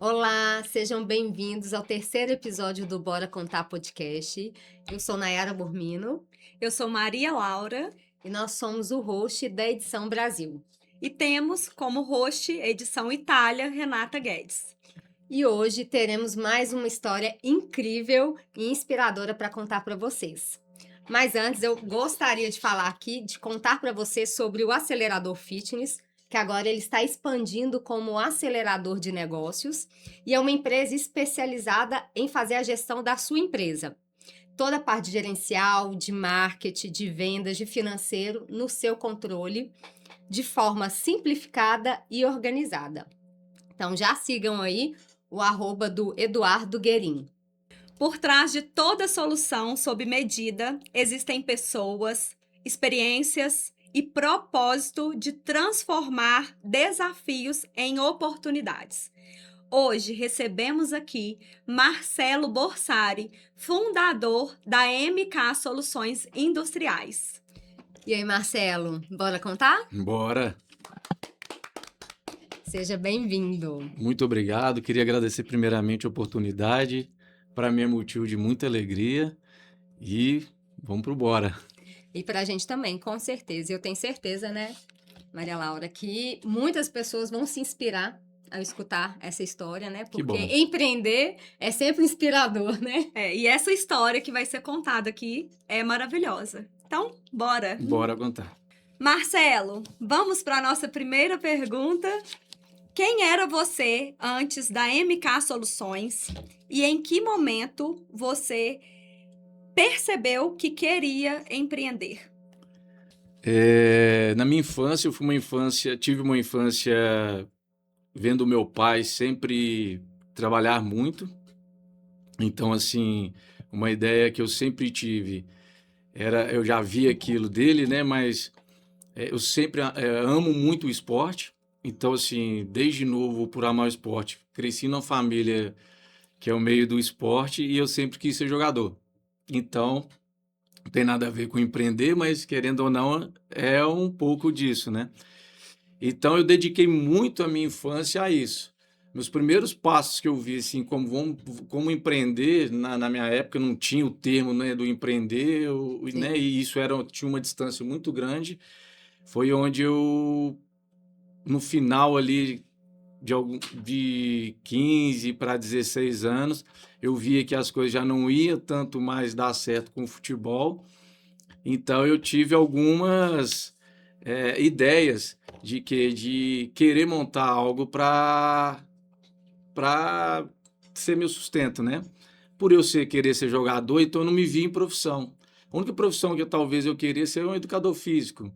Olá, sejam bem-vindos ao terceiro episódio do Bora Contar Podcast. Eu sou Nayara Bormino Eu sou Maria Laura e nós somos o host da Edição Brasil. e temos como host Edição Itália, Renata Guedes. E hoje teremos mais uma história incrível e inspiradora para contar para vocês. Mas antes, eu gostaria de falar aqui, de contar para vocês sobre o Acelerador Fitness, que agora ele está expandindo como acelerador de negócios e é uma empresa especializada em fazer a gestão da sua empresa. Toda a parte gerencial, de marketing, de vendas, de financeiro no seu controle, de forma simplificada e organizada. Então já sigam aí o arroba do Eduardo Guerin. Por trás de toda solução sob medida, existem pessoas, experiências e propósito de transformar desafios em oportunidades. Hoje recebemos aqui Marcelo Borsari, fundador da MK Soluções Industriais. E aí, Marcelo, bora contar? Bora! Seja bem-vindo. Muito obrigado. Queria agradecer primeiramente a oportunidade. Para mim é motivo de muita alegria e vamos pro bora. E para a gente também, com certeza. Eu tenho certeza, né, Maria Laura, que muitas pessoas vão se inspirar ao escutar essa história, né? Que Porque bom. empreender é sempre inspirador, né? E essa história que vai ser contada aqui é maravilhosa. Então, bora! Bora contar. Marcelo, vamos para a nossa primeira pergunta. Quem era você antes da MK Soluções e em que momento você percebeu que queria empreender? Na minha infância, tive uma infância vendo meu pai sempre trabalhar muito. Então, assim, uma ideia que eu sempre tive eu já vi aquilo dele, né? Mas eu sempre amo muito o esporte. Então, assim, desde novo, por amar o esporte, cresci numa família que é o meio do esporte e eu sempre quis ser jogador. Então, não tem nada a ver com empreender, mas querendo ou não, é um pouco disso, né? Então, eu dediquei muito a minha infância a isso. Meus primeiros passos que eu vi, assim, como empreender, na minha época não tinha o termo, né, do empreender, Sim. né, e isso tinha uma distância muito grande. Foi onde eu, no final ali de 15 para 16 anos, eu via que as coisas já não iam tanto mais dar certo com o futebol. Então eu tive algumas ideias de querer montar algo para ser meu sustento, né? Por eu querer ser jogador, então eu não me vi em profissão. A única profissão que talvez eu queria ser um educador físico,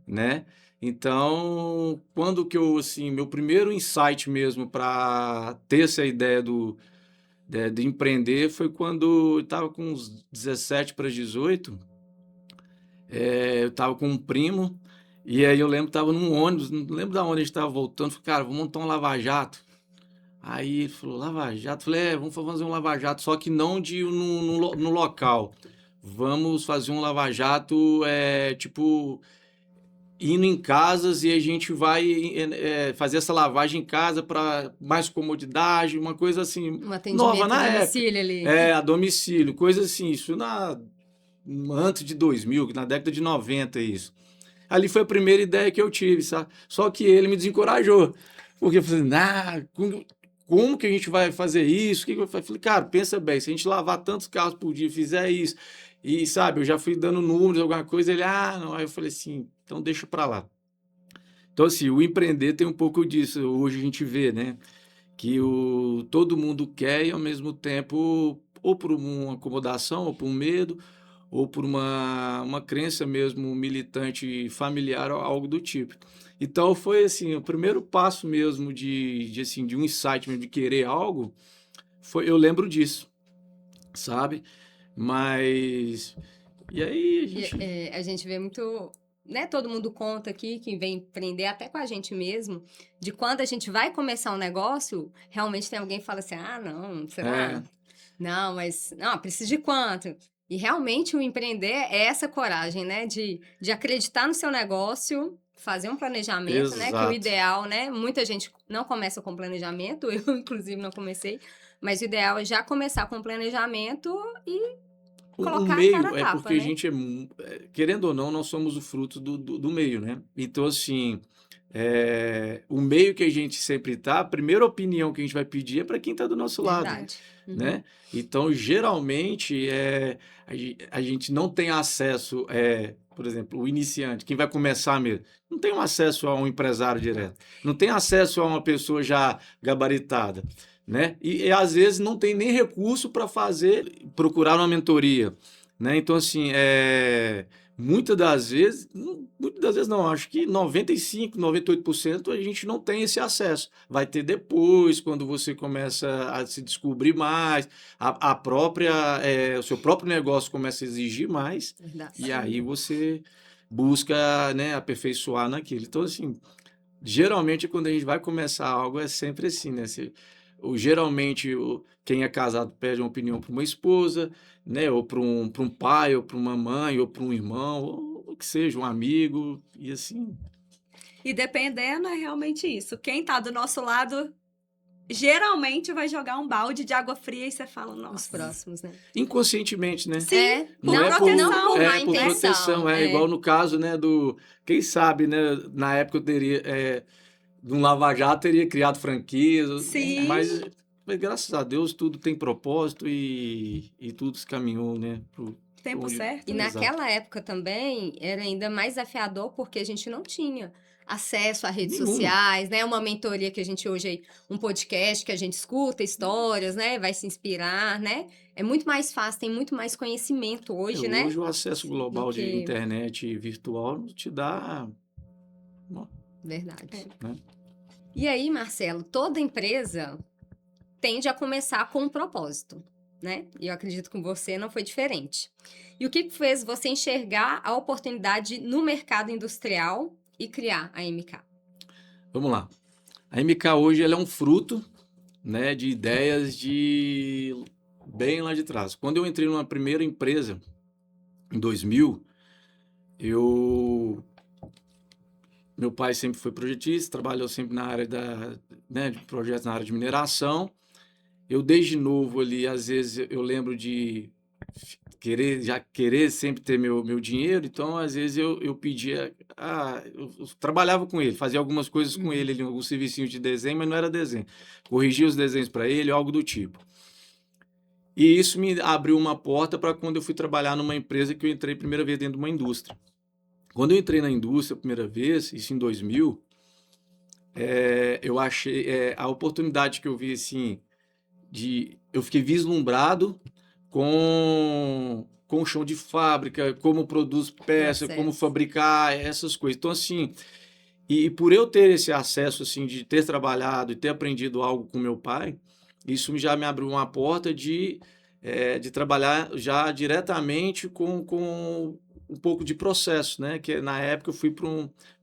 né? Então, quando que eu, assim, meu primeiro insight mesmo para ter essa ideia de empreender foi quando eu estava com uns 17 para 18. Eu estava com um primo, e aí eu lembro que estava num ônibus, não lembro da onde a gente estava voltando, falei, cara, vamos montar um lava-jato. Aí ele falou, lava-jato? Falei, vamos fazer um lava-jato, só que não no local. Vamos fazer um lava-jato, tipo, indo em casas e a gente vai fazer essa lavagem em casa para mais comodidade, uma coisa assim, Um nova atendimento a na época. domicílio ali. A domicílio, coisa assim, isso antes de 2000, na década de 90 isso. Ali foi a primeira ideia que eu tive, sabe? Só que ele me desencorajou, porque eu falei, como que a gente vai fazer isso? O que eu falei, cara, pensa bem, se a gente lavar tantos carros por dia, fizer isso, e sabe, eu já fui dando números, alguma coisa, ele, não. Aí eu falei assim, então deixa pra lá. Então, assim, o empreender tem um pouco disso. Hoje a gente vê, né, que todo mundo quer e ao mesmo tempo, ou por uma acomodação, ou por um medo, ou por uma crença mesmo militante familiar ou algo do tipo. Então foi assim, o primeiro passo mesmo de um insight mesmo, de querer algo, eu lembro disso, sabe? Mas e aí A gente vê muito, né? Todo mundo conta aqui, quem vem empreender, até com a gente mesmo, de quando a gente vai começar um negócio, realmente tem alguém que fala assim: ah, não, será? é, Não, mas não, precisa de quanto? E realmente o empreender é essa coragem, né? De acreditar no seu negócio, fazer um planejamento, né? Que o Exato. ideal, né? Muita gente não começa com planejamento, eu inclusive não comecei, mas o ideal é já começar com planejamento e O colocar a cara a meio é tapa, porque a né? gente querendo ou não, nós somos o fruto do meio, né? Então, assim, o meio que a gente sempre tá, a primeira opinião que a gente vai pedir é para quem está do nosso lado, Verdade. Uhum. né? Então, geralmente, a gente não tem acesso, por exemplo, o iniciante, quem vai começar mesmo, não tem um acesso a um empresário direto, não tem acesso a uma pessoa já gabaritada, né? E às vezes não tem nem recurso para procurar uma mentoria, né? Então, assim, muitas das vezes não, acho que 95, 98% a gente não tem esse acesso. Vai ter depois, quando você começa a se descobrir mais, o seu próprio negócio começa a exigir mais, Verdade. e aí você busca, né, aperfeiçoar naquilo. Então, assim, geralmente quando a gente vai começar algo é sempre assim, né? Geralmente quem é casado pede uma opinião para uma esposa, né? Ou para um pai, ou para uma mãe, ou para um irmão, ou o que seja, um amigo, e assim. E dependendo, é realmente isso. Quem tá do nosso lado geralmente vai jogar um balde de água fria e você fala, Os nossa. próximos, né? Inconscientemente, né? Sim, Não por é proteção. por, má por intenção, proteção, igual no caso, né, quem sabe, né, na época eu teria, de um Lava Jato teria criado franquias, Sim. mas graças a Deus tudo tem propósito e tudo se caminhou, né, Tempo certo. E né? Exato. naquela época também era ainda mais desafiador porque a gente não tinha acesso a redes Nenhuma. sociais, né? Uma mentoria que a gente hoje, um podcast que a gente escuta histórias, né? Vai se inspirar, né? É muito mais fácil, tem muito mais conhecimento hoje, né? Hoje o acesso global de que- internet virtual te dá, Verdade. né? E aí, Marcelo, toda empresa tende a começar com um propósito, né? E eu acredito que com você não foi diferente. E o que fez você enxergar a oportunidade no mercado industrial e criar a MK? Vamos lá. A MK hoje ela é um fruto, né, de ideias de bem lá de trás. Quando eu entrei numa primeira empresa em 2000, meu pai sempre foi projetista, trabalhou sempre na área de projetos na área de mineração. Eu desde novo ali, às vezes eu lembro de querer sempre ter meu dinheiro, então às vezes eu pedia, eu trabalhava com ele, fazia algumas coisas com ele, alguns serviços de desenho, mas não era desenho. Corrigia os desenhos para ele, algo do tipo. E isso me abriu uma porta para quando eu fui trabalhar numa empresa que eu entrei a primeira vez dentro de uma indústria. Quando eu entrei na indústria a primeira vez, isso em 2000, eu achei a oportunidade que eu vi assim eu fiquei vislumbrado com o chão de fábrica, como produz peça, como Processo. fabricar essas coisas. Então assim, e por eu ter esse acesso assim de ter trabalhado e ter aprendido algo com meu pai, isso já me abriu uma porta de trabalhar já diretamente com um pouco de processo, né? Que na época eu fui para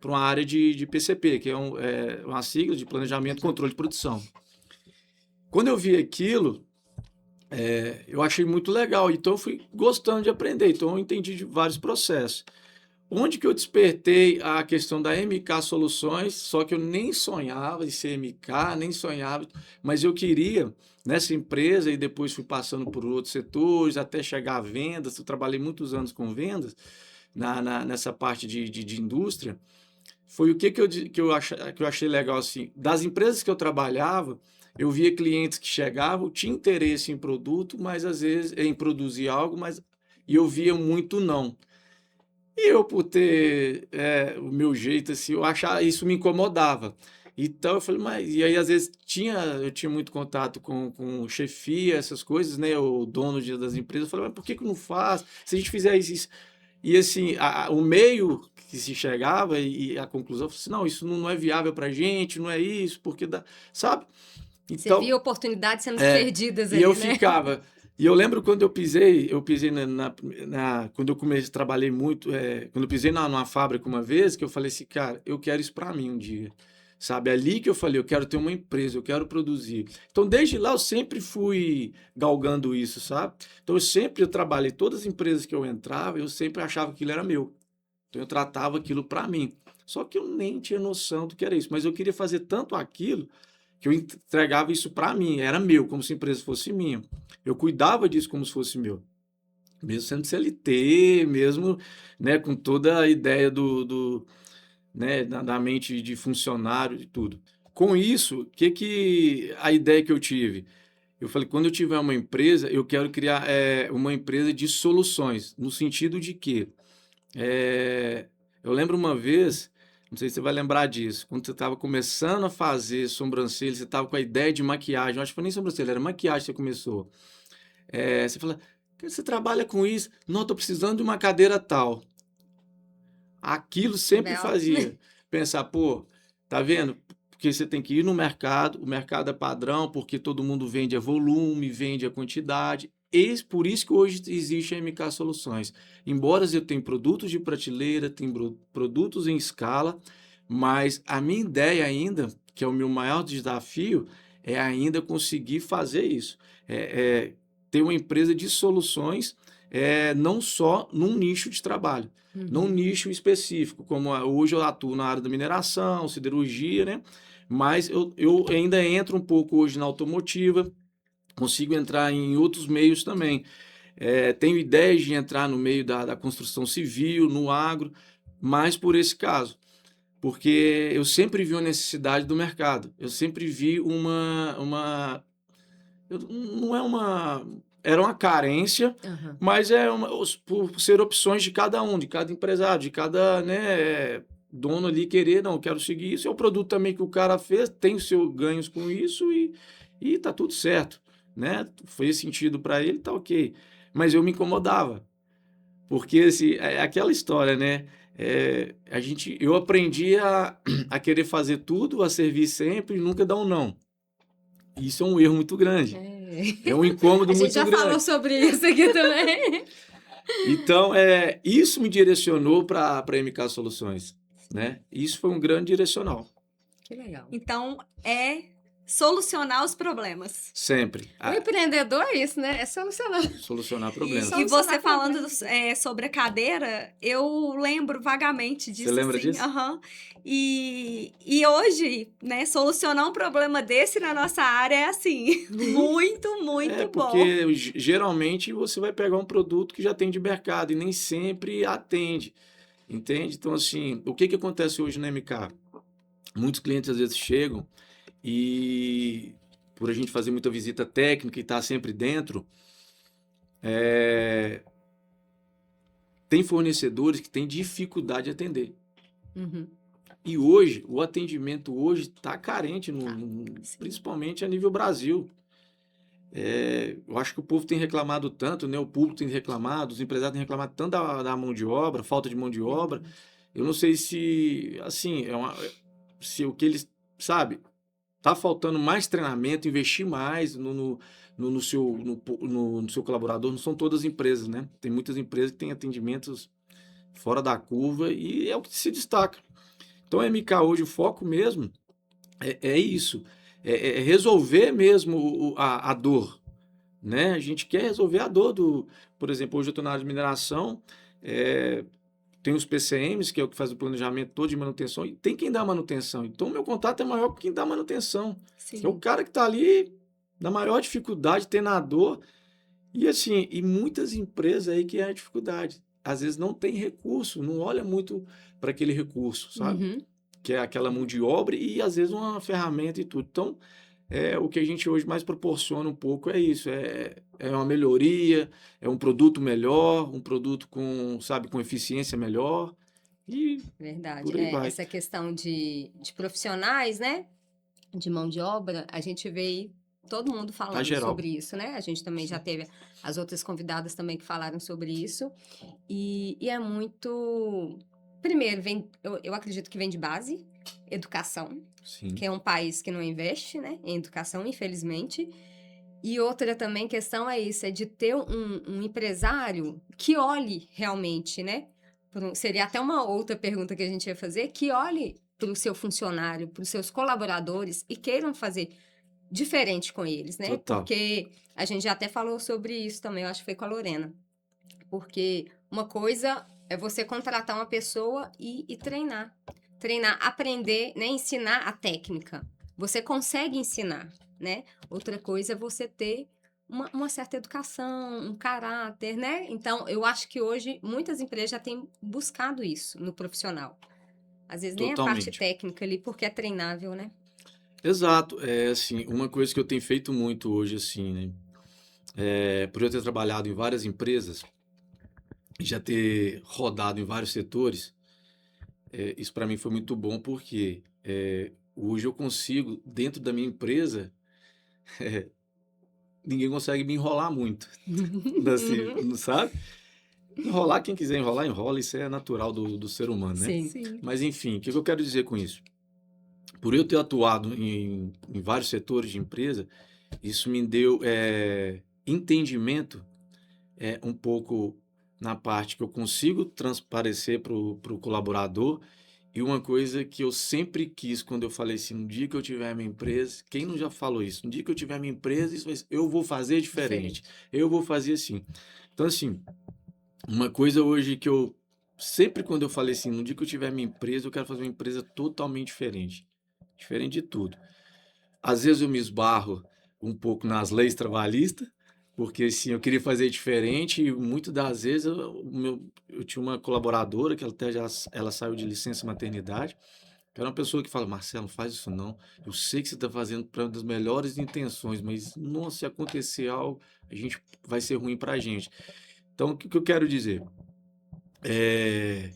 uma área de PCP, que é uma sigla de Planejamento e Controle de Produção. Quando eu vi aquilo, eu achei muito legal, então eu fui gostando de aprender, então eu entendi de vários processos. Onde que eu despertei a questão da MK Soluções, só que eu nem sonhava em ser MK, nem sonhava, mas eu queria nessa empresa e depois fui passando por outros setores até chegar a vendas. Eu trabalhei muitos anos com vendas nessa parte de indústria. Foi o que eu achei legal assim, das empresas que eu trabalhava, eu via clientes que chegavam, tinham interesse em produto, mas às vezes em produzir algo, e eu via muito não. E eu, por ter o meu jeito, assim, eu achava, isso me incomodava. Então eu falei, e aí às vezes eu tinha muito contato com chefia, essas coisas, né? O dono das empresas, eu falei, mas por que não faz? Se a gente fizer isso. E assim, o meio que se chegava e a conclusão, eu falei assim, não, isso não é viável pra gente, não é isso, porque dá, sabe? Você via oportunidades sendo perdidas E ali, eu né? ficava. E eu lembro quando eu pisei quando eu comecei, trabalhei muito, quando eu pisei numa fábrica uma vez, que eu falei assim, cara, eu quero isso para mim um dia, sabe? É ali que eu falei, eu quero ter uma empresa, eu quero produzir. Então, desde lá, eu sempre fui galgando isso, sabe? Então, eu trabalhei, todas as empresas que eu entrava, eu sempre achava que aquilo era meu. Então, eu tratava aquilo para mim. Só que eu nem tinha noção do que era isso. Mas eu queria fazer tanto aquilo que eu entregava isso para mim. Era meu, como se a empresa fosse minha. Eu cuidava disso como se fosse meu. Mesmo sendo CLT, mesmo, né, com toda a ideia né, da mente de funcionário e tudo. Com isso, que a ideia que eu tive? Eu falei, quando eu tiver uma empresa, eu quero criar uma empresa de soluções, no sentido de que eu lembro uma vez, não sei se você vai lembrar disso, quando você estava começando a fazer sobrancelha, você estava com a ideia de maquiagem, eu acho que foi nem sobrancelha, era maquiagem que você começou. Você fala, você trabalha com isso? Não, estou precisando de uma cadeira tal. Aquilo sempre Bel. fazia pensar, pô, tá vendo? Porque você tem que ir no mercado, o mercado é padrão, porque todo mundo vende a volume, vende a quantidade. Por isso que hoje existe a MK Soluções. Embora eu tenha produtos de prateleira, tenha produtos em escala, mas a minha ideia ainda, que é o meu maior desafio, é ainda conseguir fazer isso. Ter uma empresa de soluções, não só num nicho de trabalho, num Uhum. nicho específico, como hoje eu atuo na área da mineração, siderurgia, né? Mas eu ainda entro um pouco hoje na automotiva, consigo entrar em outros meios também. Tenho ideias de entrar no meio da construção civil, no agro, mas por esse caso, porque eu sempre vi uma necessidade do mercado, eu sempre vi não é uma. Era uma carência, Aham. mas por ser opções de cada um, de cada empresário, de cada, né, dono ali querer, não, eu quero seguir isso. É o produto também que o cara fez, tem os seus ganhos com isso e tá tudo certo, né? Fez sentido para ele, tá ok. Mas eu me incomodava, porque assim, é aquela história, né? Eu aprendi a querer fazer tudo, a servir sempre e nunca dar um não. Isso é um erro muito grande. É. É um incômodo A gente muito já falou grande. sobre isso aqui também. Então, isso me direcionou para a MK Soluções, né? Isso foi um grande direcional, Que legal. Então, é solucionar os problemas. sempre. O empreendedor é isso, né? É solucionar. Solucionar E, problemas. e Solucionar você falando problemas. sobre a cadeira, eu lembro vagamente Você disso, lembra assim. disso? Aham. E hoje, né, solucionar um problema desse na nossa área é assim, muito, muito bom. Porque geralmente você vai pegar um produto que já tem de mercado e nem sempre atende, entende? Então, assim, o que acontece hoje na MK? Muitos clientes às vezes chegam e, por a gente fazer muita visita técnica e estar sempre dentro, tem fornecedores que têm dificuldade de atender. Uhum. E hoje, o atendimento hoje está carente, Tá. principalmente a nível Brasil. Eu acho que o povo tem reclamado tanto, né? O público tem reclamado, os empresários têm reclamado tanto da mão de obra, falta de mão de obra. Eu não sei se, assim, se o que eles, sabe, tá faltando mais treinamento, investir mais no seu colaborador. Não são todas as empresas, né? Tem muitas empresas que têm atendimentos fora da curva e é o que se destaca. Então, a MK hoje, o foco mesmo é isso, é resolver mesmo a dor, né? A gente quer resolver a dor por exemplo, hoje eu estou na área de mineração, tem os PCMs, que é o que faz o planejamento todo de manutenção, e tem quem dá manutenção. Então, o meu contato é maior com quem dá manutenção. É o Sim. cara que está ali na maior dificuldade, tendo a dor. E assim, e muitas empresas aí que é a dificuldade. Às vezes não tem recurso, não olha muito para aquele recurso, sabe? Uhum. Que é aquela mão de obra e às vezes uma ferramenta e tudo. Então, o que a gente hoje mais proporciona um pouco é isso, é uma melhoria, é um produto melhor, um produto com, sabe, com eficiência melhor e Verdade. por aí vai. Essa questão de profissionais, né? De mão de obra, a gente vê aí todo mundo Tá falando geral. sobre isso, né? A gente também já teve as outras convidadas também que falaram sobre isso. E é muito. Primeiro, eu acredito que vem de base, educação, Sim. que é um país que não investe, né, em educação, infelizmente. E outra também questão é isso, é de ter um empresário que olhe realmente, né? Seria até uma outra pergunta que a gente ia fazer, que olhe para o seu funcionário, para os seus colaboradores e queiram fazer diferente com eles, né? Total. Porque a gente já até falou sobre isso também, eu acho que foi com a Lorena. Porque uma coisa é você contratar uma pessoa e treinar. Treinar, aprender, né? Ensinar a técnica. Você consegue ensinar, né? Outra coisa é você ter uma certa educação, um caráter, né? Então, eu acho que hoje muitas empresas já têm buscado isso no profissional. Às vezes nem a parte Totalmente. técnica ali, porque é treinável, né? Exato. É assim, uma coisa que eu tenho feito muito hoje, assim, né? Por eu ter trabalhado em várias empresas e já ter rodado em vários setores, isso para mim foi muito bom porque hoje eu consigo, dentro da minha empresa, ninguém consegue me enrolar muito, assim, Uhum. não sabe? Enrolar, quem quiser enrolar, enrola, isso é natural do ser humano, né? Sim. Sim. Mas enfim, o que eu quero dizer com isso? Por eu ter atuado em vários setores de empresa, isso me deu entendimento um pouco na parte que eu consigo transparecer para o colaborador. E uma coisa que eu sempre quis quando eu falei assim, no dia que eu tiver minha empresa, quem não já falou isso? No dia que eu tiver minha empresa, eu vou fazer diferente. Eu vou fazer assim. Então, assim, uma coisa hoje que eu sempre quando eu falei assim, no dia que eu tiver minha empresa, eu quero fazer uma empresa totalmente diferente. Diferente de tudo. Às vezes eu me esbarro um pouco nas leis trabalhistas, porque assim, eu queria fazer diferente e muitas das vezes eu tinha uma colaboradora que ela até já ela saiu de licença maternidade, que era uma pessoa que fala, Marcelo, não faz isso não. Eu sei que você está fazendo para das melhores intenções, mas nossa, se acontecer algo, a gente vai ser ruim para a gente. Então, o que que eu quero dizer? É,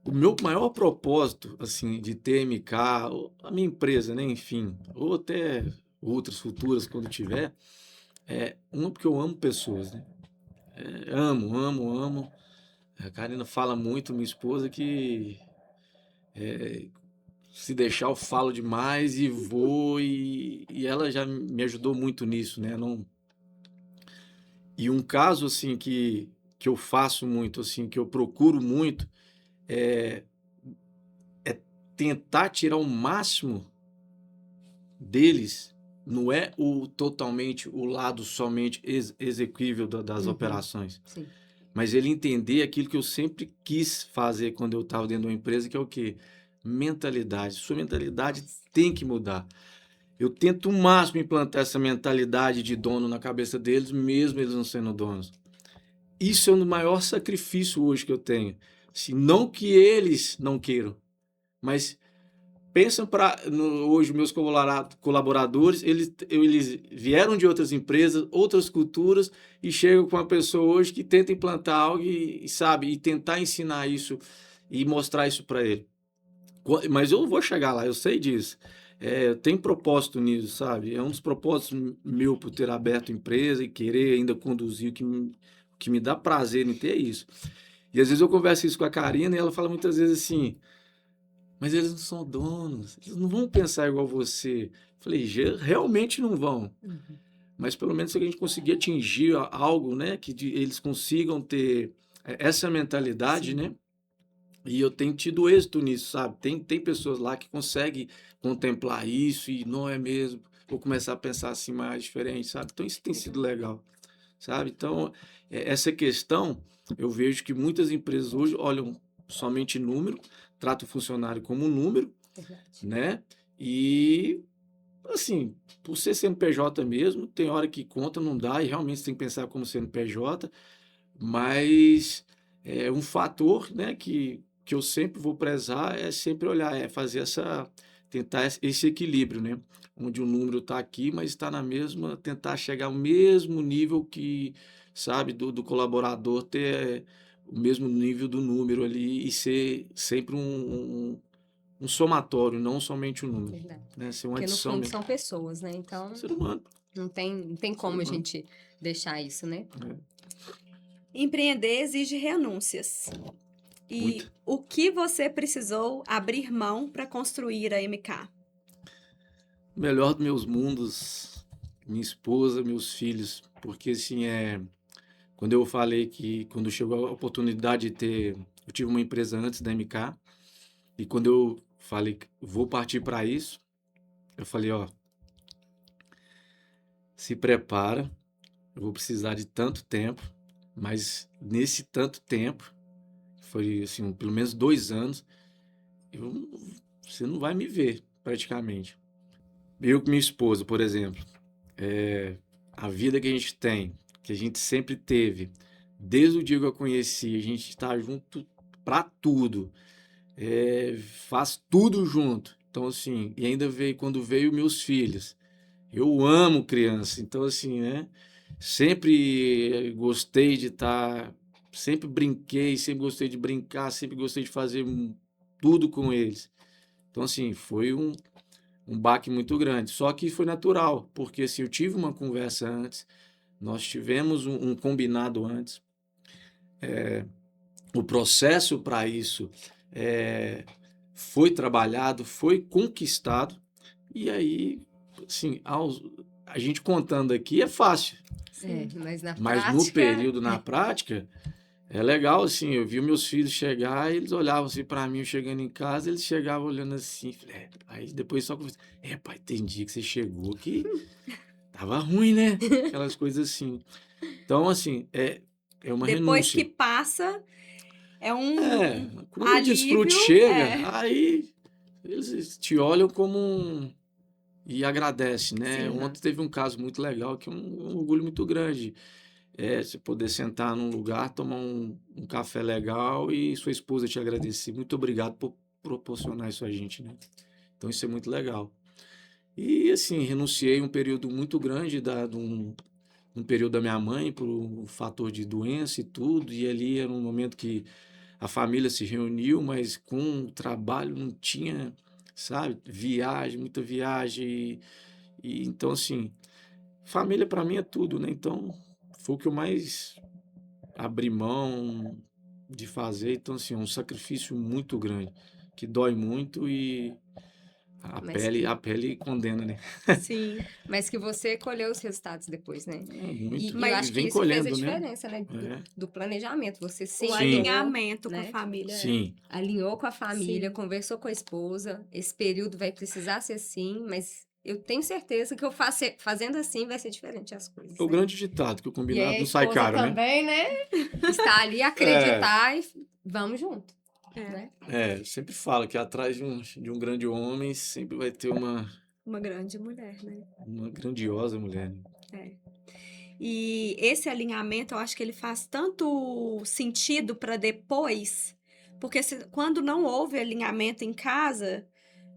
o meu maior propósito, assim, de TMK, ou a minha empresa, né, enfim, ou até outras futuras quando tiver, uma porque eu amo pessoas, né? Amo, amo, amo. A Karina fala muito, minha esposa, que se deixar eu falo demais e vou, e ela já me ajudou muito nisso, né? Não, e um caso, assim, que eu faço muito, assim, que eu procuro muito, é tentar tirar o máximo deles, não é o totalmente o lado somente execuível das Uhum. operações, Sim. mas ele entender aquilo que eu sempre quis fazer quando eu estava dentro de uma empresa, que é o quê? Mentalidade. Sua mentalidade Nossa. tem que mudar. Eu tento o máximo implantar essa mentalidade de dono na cabeça deles, mesmo eles não sendo donos. Isso é o maior sacrifício hoje que eu tenho. Se não que eles não queiram, mas pensam para hoje meus colaboradores, eles vieram de outras empresas, outras culturas e chegam com uma pessoa hoje que tenta implantar algo e sabe e tentar ensinar isso e mostrar isso para ele. Mas eu vou chegar lá, eu sei disso. Eu tenho propósito nisso, sabe? É um dos propósitos meu por ter aberto empresa e querer ainda conduzir o que me dá prazer em ter isso. E às vezes eu converso isso com a Karina e ela fala muitas vezes assim: mas eles não são donos, eles não vão pensar igual você. Falei, realmente não vão. Uhum. Mas pelo menos se a gente conseguir atingir algo, né, que eles consigam ter essa mentalidade, Sim. né? E eu tenho tido êxito nisso, sabe? Tem pessoas lá que conseguem contemplar isso e não é mesmo. Vou começar a pensar assim mais diferente, sabe? Então isso tem sido Legal. legal, sabe? Então, essa questão, eu vejo que muitas empresas hoje olham somente número, tratam o funcionário como um número, Verdade. né? E, assim, por ser CNPJ mesmo, tem hora que conta, não dá, e realmente você tem que pensar como CNPJ, mas um fator, né, que eu sempre vou prezar é sempre olhar, fazer tentar esse equilíbrio, né? Onde o número está aqui, mas está na mesma, tentar chegar ao mesmo nível que, sabe, do colaborador ter o mesmo nível do número ali e ser sempre um somatório, não somente um número, Verdade. né? Ser uma Porque no adição fundo mesmo. são pessoas, né? Então Ser humano, não tem ser como a humano. gente deixar isso, né? Empreender exige renúncias. E Muito. o que você precisou abrir mão para construir a MK? O melhor dos meus mundos, minha esposa, meus filhos, porque assim quando eu falei que quando chegou a oportunidade de ter, eu tive uma empresa antes da MK e quando eu falei, vou partir para isso. Eu falei, ó, se prepara, eu vou precisar de tanto tempo, mas nesse tanto tempo, foi assim, pelo menos 2 anos, eu, você não vai me ver, praticamente. Eu com minha esposa, por exemplo, a vida que a gente tem, que a gente sempre teve, desde o dia que eu conheci, a gente está junto para tudo, faz tudo junto. Então, assim, e ainda veio, quando veio meus filhos, eu amo criança, então, assim, né? Sempre gostei de estar, sempre brinquei, sempre gostei de brincar, sempre gostei de fazer tudo com eles. Então, assim, foi um baque muito grande. Só que foi natural, porque assim, eu tive uma conversa antes, nós tivemos um combinado antes. O processo para isso é, foi trabalhado, foi conquistado, e aí, assim, a gente contando aqui é fácil, É, mas na mas no prática, período, na prática, é legal, assim, eu vi meus filhos chegar, eles olhavam assim para mim, eu chegando em casa, eles chegavam olhando assim, falei, aí depois só conversa, pai, tem dia que você chegou que tava ruim, né? Aquelas coisas assim. Então, assim, é uma Depois que renúncia. passa, é É, um quando o desfrute alívio. chega, aí eles te olham como e agradecem, né? Sim, Ontem teve um caso muito legal, que é um orgulho muito grande. Você poder sentar num lugar, tomar um café legal e sua esposa te agradecer. Muito obrigado por proporcionar isso a gente, né? Então isso é muito legal. E assim, renunciei um período muito grande um período da minha mãe por um fator de doença e tudo, e ali era um momento que a família se reuniu, mas com o trabalho não tinha, sabe, viagem, muita viagem, e então assim, família para mim é tudo, né? Então foi o que eu mais abri mão de fazer, então assim, é um sacrifício muito grande, que dói muito e a mas pele, que, a pele condena, né? sim. mas que você colheu os resultados depois, né? Muito. E eu E acho que vem isso fez a colhendo, né? diferença, né? É. Do planejamento. Você O Sim, sentou, alinhamento com a né? família. sim. Alinhou com a família, Sim. conversou com a esposa. Esse período vai precisar ser assim, mas eu tenho certeza que fazendo assim vai ser diferente as coisas, É o né? grande ditado, que o E aí combinado a não sai esposa caro, né? também, né? Está ali É, acreditar e vamos junto, É, né? eu sempre falo que atrás de um grande homem sempre vai ter uma grande mulher, né? uma grandiosa mulher, né? É. E esse alinhamento, eu acho que ele faz tanto sentido para depois, porque quando não houve alinhamento em casa,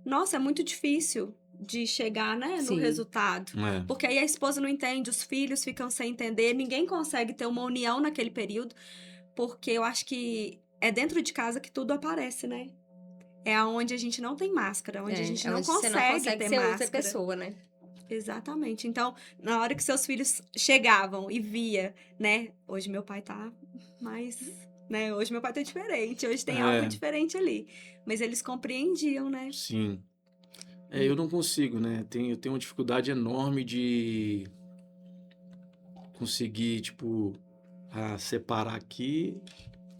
nossa, é muito difícil de chegar, né, no Sim. resultado. É, Porque aí a esposa não entende, os filhos ficam sem entender, ninguém consegue ter uma união naquele período, porque eu acho que é dentro de casa que tudo aparece, né? É aonde a gente não tem máscara, onde a gente É não onde você não consegue consegue ter ser outra máscara. pessoa, né? Exatamente. Então, na hora que seus filhos chegavam e via, né? Hoje meu pai tá mais, né? Hoje meu pai tá diferente, hoje tem algo é, diferente ali. Mas eles compreendiam, né? sim. Eu E não consigo, né? Eu tenho uma dificuldade enorme de conseguir, tipo, separar aqui.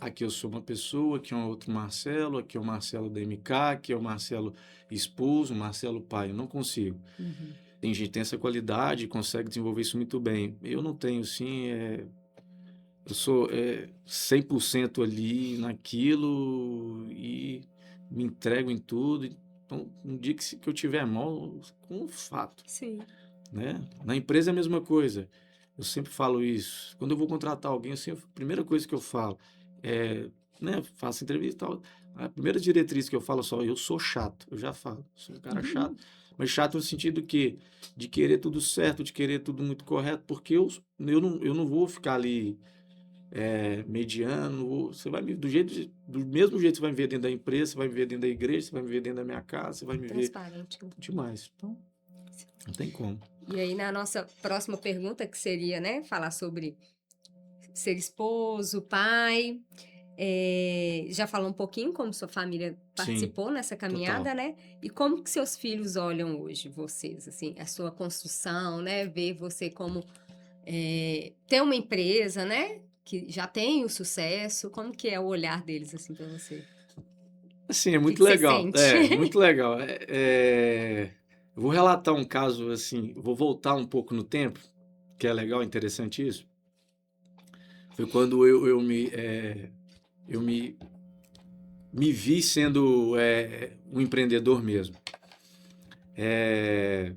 Aqui eu sou uma pessoa, aqui é um outro Marcelo, aqui é o Marcelo da MK, aqui é o Marcelo esposo, Marcelo pai. Eu não consigo. uhum. Tem gente que tem essa qualidade, consegue desenvolver isso muito bem. Eu não tenho, sim. Eu sou 100% ali naquilo e me entrego em tudo. Então, um dia que eu tiver mal, com um fato, Sim. né? Na empresa é a mesma coisa. Eu sempre falo isso. Quando eu vou contratar alguém, a primeira coisa que eu falo é, né, faço entrevista e tal. A primeira diretriz que eu falo só, eu sou chato. Eu já falo, sou um cara chato. Mas chato no sentido que de querer tudo certo, de querer tudo muito correto, porque eu não vou ficar ali mediano. Você vai me do mesmo jeito que você vai me ver dentro da empresa, você vai me ver dentro da igreja, você vai me ver dentro da minha casa, você vai me ver Transparente, né? demais. Então, não tem como. E aí, na nossa próxima pergunta, que seria, né, falar sobre ser esposo, pai, já falou um pouquinho como sua família Sim, participou nessa total. caminhada, né? E como que seus filhos olham hoje, vocês, assim, a sua construção, né? Ver você como ter uma empresa, né? Que já tem o sucesso, como que é o olhar deles, assim, para você? Assim, é que muito você legal. sente? Muito legal. Eu vou relatar um caso assim, vou voltar um pouco no tempo, que é legal, interessante isso. Foi quando eu me vi sendo um empreendedor mesmo. É,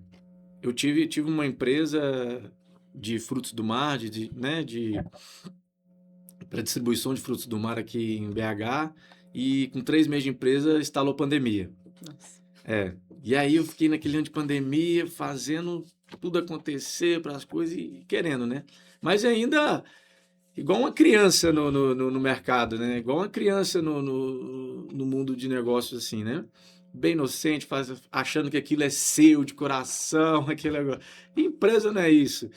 eu tive uma empresa de frutos do mar, né, para distribuição de frutos do mar aqui em BH, e com 3 meses de empresa instalou pandemia. Nossa. E aí eu fiquei naquele ano de pandemia, fazendo tudo acontecer para as coisas e querendo, né? Mas ainda igual uma criança no mercado, né? Igual uma criança no mundo de negócios, assim, né? Bem inocente, achando que aquilo é seu, de coração, aquele negócio. E empresa não é isso.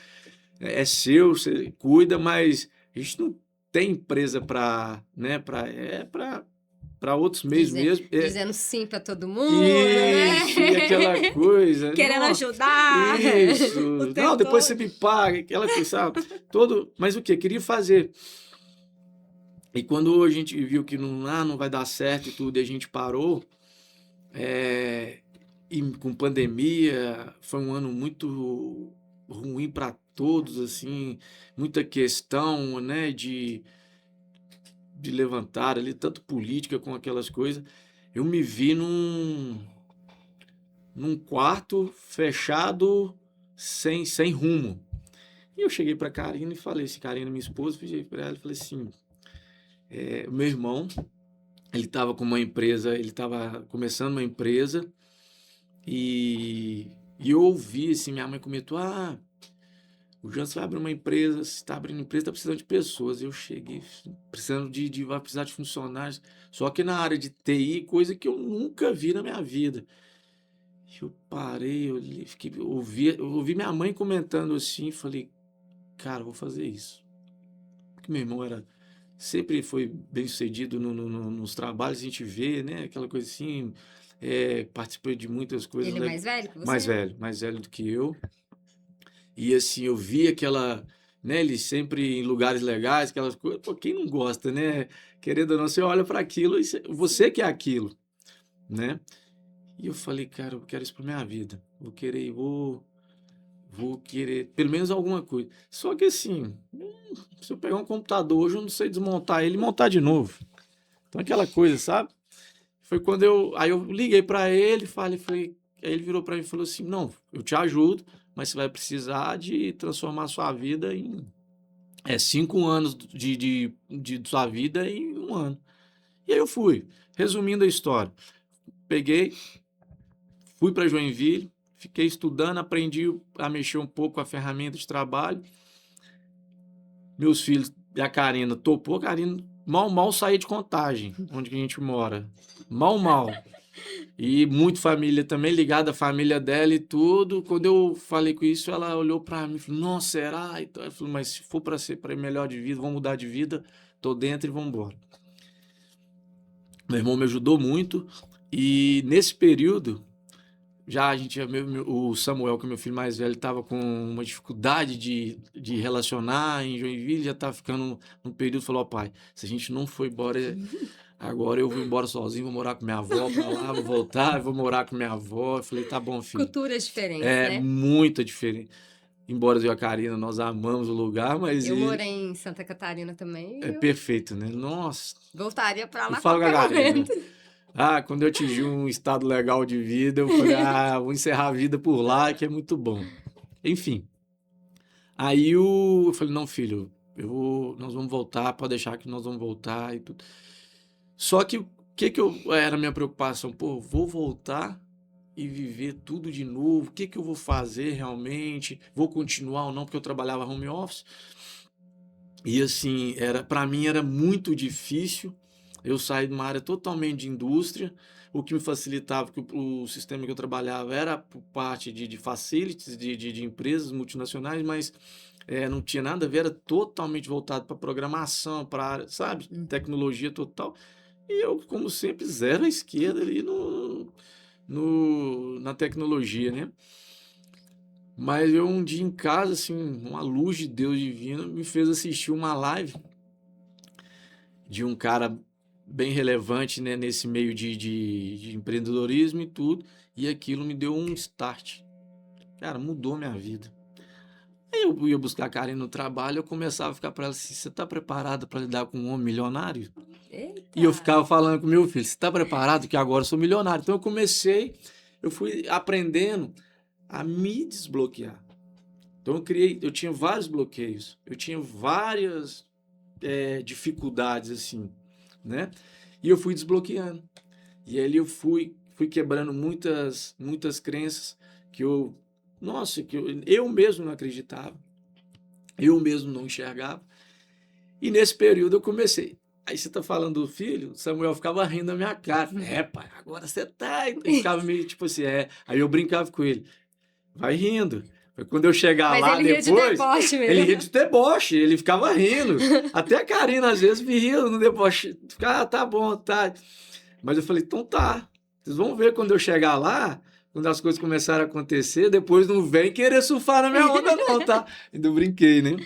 É seu, você cuida, mas a gente não tem empresa para, né? Para outros meios Dizer, mesmo. dizendo sim para todo mundo, Isso, e aquela né? coisa. Querendo Nossa, ajudar isso. o Não, tempo depois você todo. me paga, aquela coisa, sabe? Todo, mas o que? Queria fazer. E quando a gente viu que não vai dar certo e tudo, e a gente parou, e com pandemia, foi um ano muito ruim para todos, assim, muita questão, né, de levantar ali, tanto política com aquelas coisas. Eu me vi num quarto fechado, sem rumo. E eu cheguei para Karina e falei assim, Karina, minha esposa, cheguei para ela e falei assim, o meu irmão, ele estava com uma empresa, ele estava começando uma empresa e eu ouvi assim, minha mãe comentou, o Jansen vai abrir uma empresa, se está abrindo empresa, está precisando de pessoas. Eu cheguei precisando vai precisar de funcionários, só que na área de TI, coisa que eu nunca vi na minha vida. Eu parei, eu ouvi minha mãe comentando assim, falei, cara, vou fazer isso. Porque meu irmão sempre foi bem sucedido nos trabalhos, a gente vê, né, aquela coisa assim, participou de muitas coisas, Ele é mais velho que você? mais velho do que eu. E assim, eu vi aquela, né, ele sempre em lugares legais, aquelas coisas, pô, quem não gosta, né? Querendo ou não, você olha para aquilo e você que é aquilo, né? E eu falei, cara, eu quero isso pra minha vida. Vou querer pelo menos alguma coisa. Só que assim, se eu pegar um computador hoje, eu não sei desmontar ele e montar de novo. Então aquela coisa, sabe? Foi quando aí eu liguei para ele, falei, aí ele virou para mim e falou assim: "Não, eu te ajudo, mas você vai precisar de transformar sua vida em 5 anos de sua vida em um ano." E aí eu fui, resumindo a história. Peguei, fui para Joinville, fiquei estudando, aprendi a mexer um pouco com a ferramenta de trabalho. Meus filhos e a Karina topou. A Karina mal saía de Contagem, onde que a gente mora. Mal. E muito família também, ligada à família dela e tudo. Quando eu falei com isso, ela olhou para mim e falou, nossa, será? Então, eu falei, mas se for para ser para melhor de vida, vamos mudar de vida, tô dentro e vamos embora. Meu irmão me ajudou muito e nesse período já a gente, o Samuel, que é meu filho mais velho, estava com uma dificuldade de relacionar em Joinville, já estava ficando num período, falou, ó, pai, se a gente não for embora, agora eu vou embora sozinho, vou morar com minha avó para lá, vou voltar, vou morar com minha avó. Eu falei, tá bom, filho. Culturas diferentes, É né? muito diferente. Embora eu e a Karina, nós amamos o lugar, mas Eu morei em Santa Catarina também é e eu perfeito, né? Nossa, voltaria para eu lá a falo com a qualquer Karina. momento. Quando eu atingi um estado legal de vida, eu falei, vou encerrar a vida por lá, que é muito bom. Enfim, aí eu falei, não, filho, nós vamos voltar, pode deixar que nós vamos voltar e tudo. Só que o que era a minha preocupação? Pô, vou voltar e viver tudo de novo, o que eu vou fazer realmente? Vou continuar ou não? Porque eu trabalhava home office. E assim, para mim era muito difícil eu sair de uma área totalmente de indústria, o que me facilitava, que o sistema que eu trabalhava era por parte de facilities de empresas multinacionais, mas não tinha nada a ver, era totalmente voltado para programação, para área, sabe, tecnologia total. E eu, como sempre, zero à esquerda ali na tecnologia, né? Mas eu um dia em casa, assim, uma luz de Deus divina me fez assistir uma live de um cara bem relevante, né, nesse meio de empreendedorismo e tudo, e aquilo me deu um start. Cara, mudou minha vida. Aí eu ia buscar a Karen no trabalho, eu começava a ficar para ela assim, você tá preparada para lidar com um homem milionário? E eu Eita. ficava falando com meu filho, você tá preparado que agora eu sou milionário? Então eu fui aprendendo a me desbloquear. Então eu tinha vários bloqueios, eu tinha várias dificuldades assim, né? E eu fui desbloqueando. E ali fui quebrando muitas crenças que eu mesmo não acreditava, eu mesmo não enxergava. E nesse período eu comecei. Aí você tá falando do filho, Samuel ficava rindo da minha cara. É, pai, agora você tá. E ficava meio tipo assim, Aí eu brincava com ele, vai rindo. Quando eu chegar Mas lá ele ria de depois, deboche ele mesmo. ria de deboche, ele ficava rindo. Até a Karina, às vezes, me ria no deboche. Ficava, tá bom, tá. Mas eu falei, então tá. Vocês vão ver quando eu chegar lá, quando as coisas começarem a acontecer, depois não vem querer surfar na minha onda, não, tá? Ainda eu brinquei, né?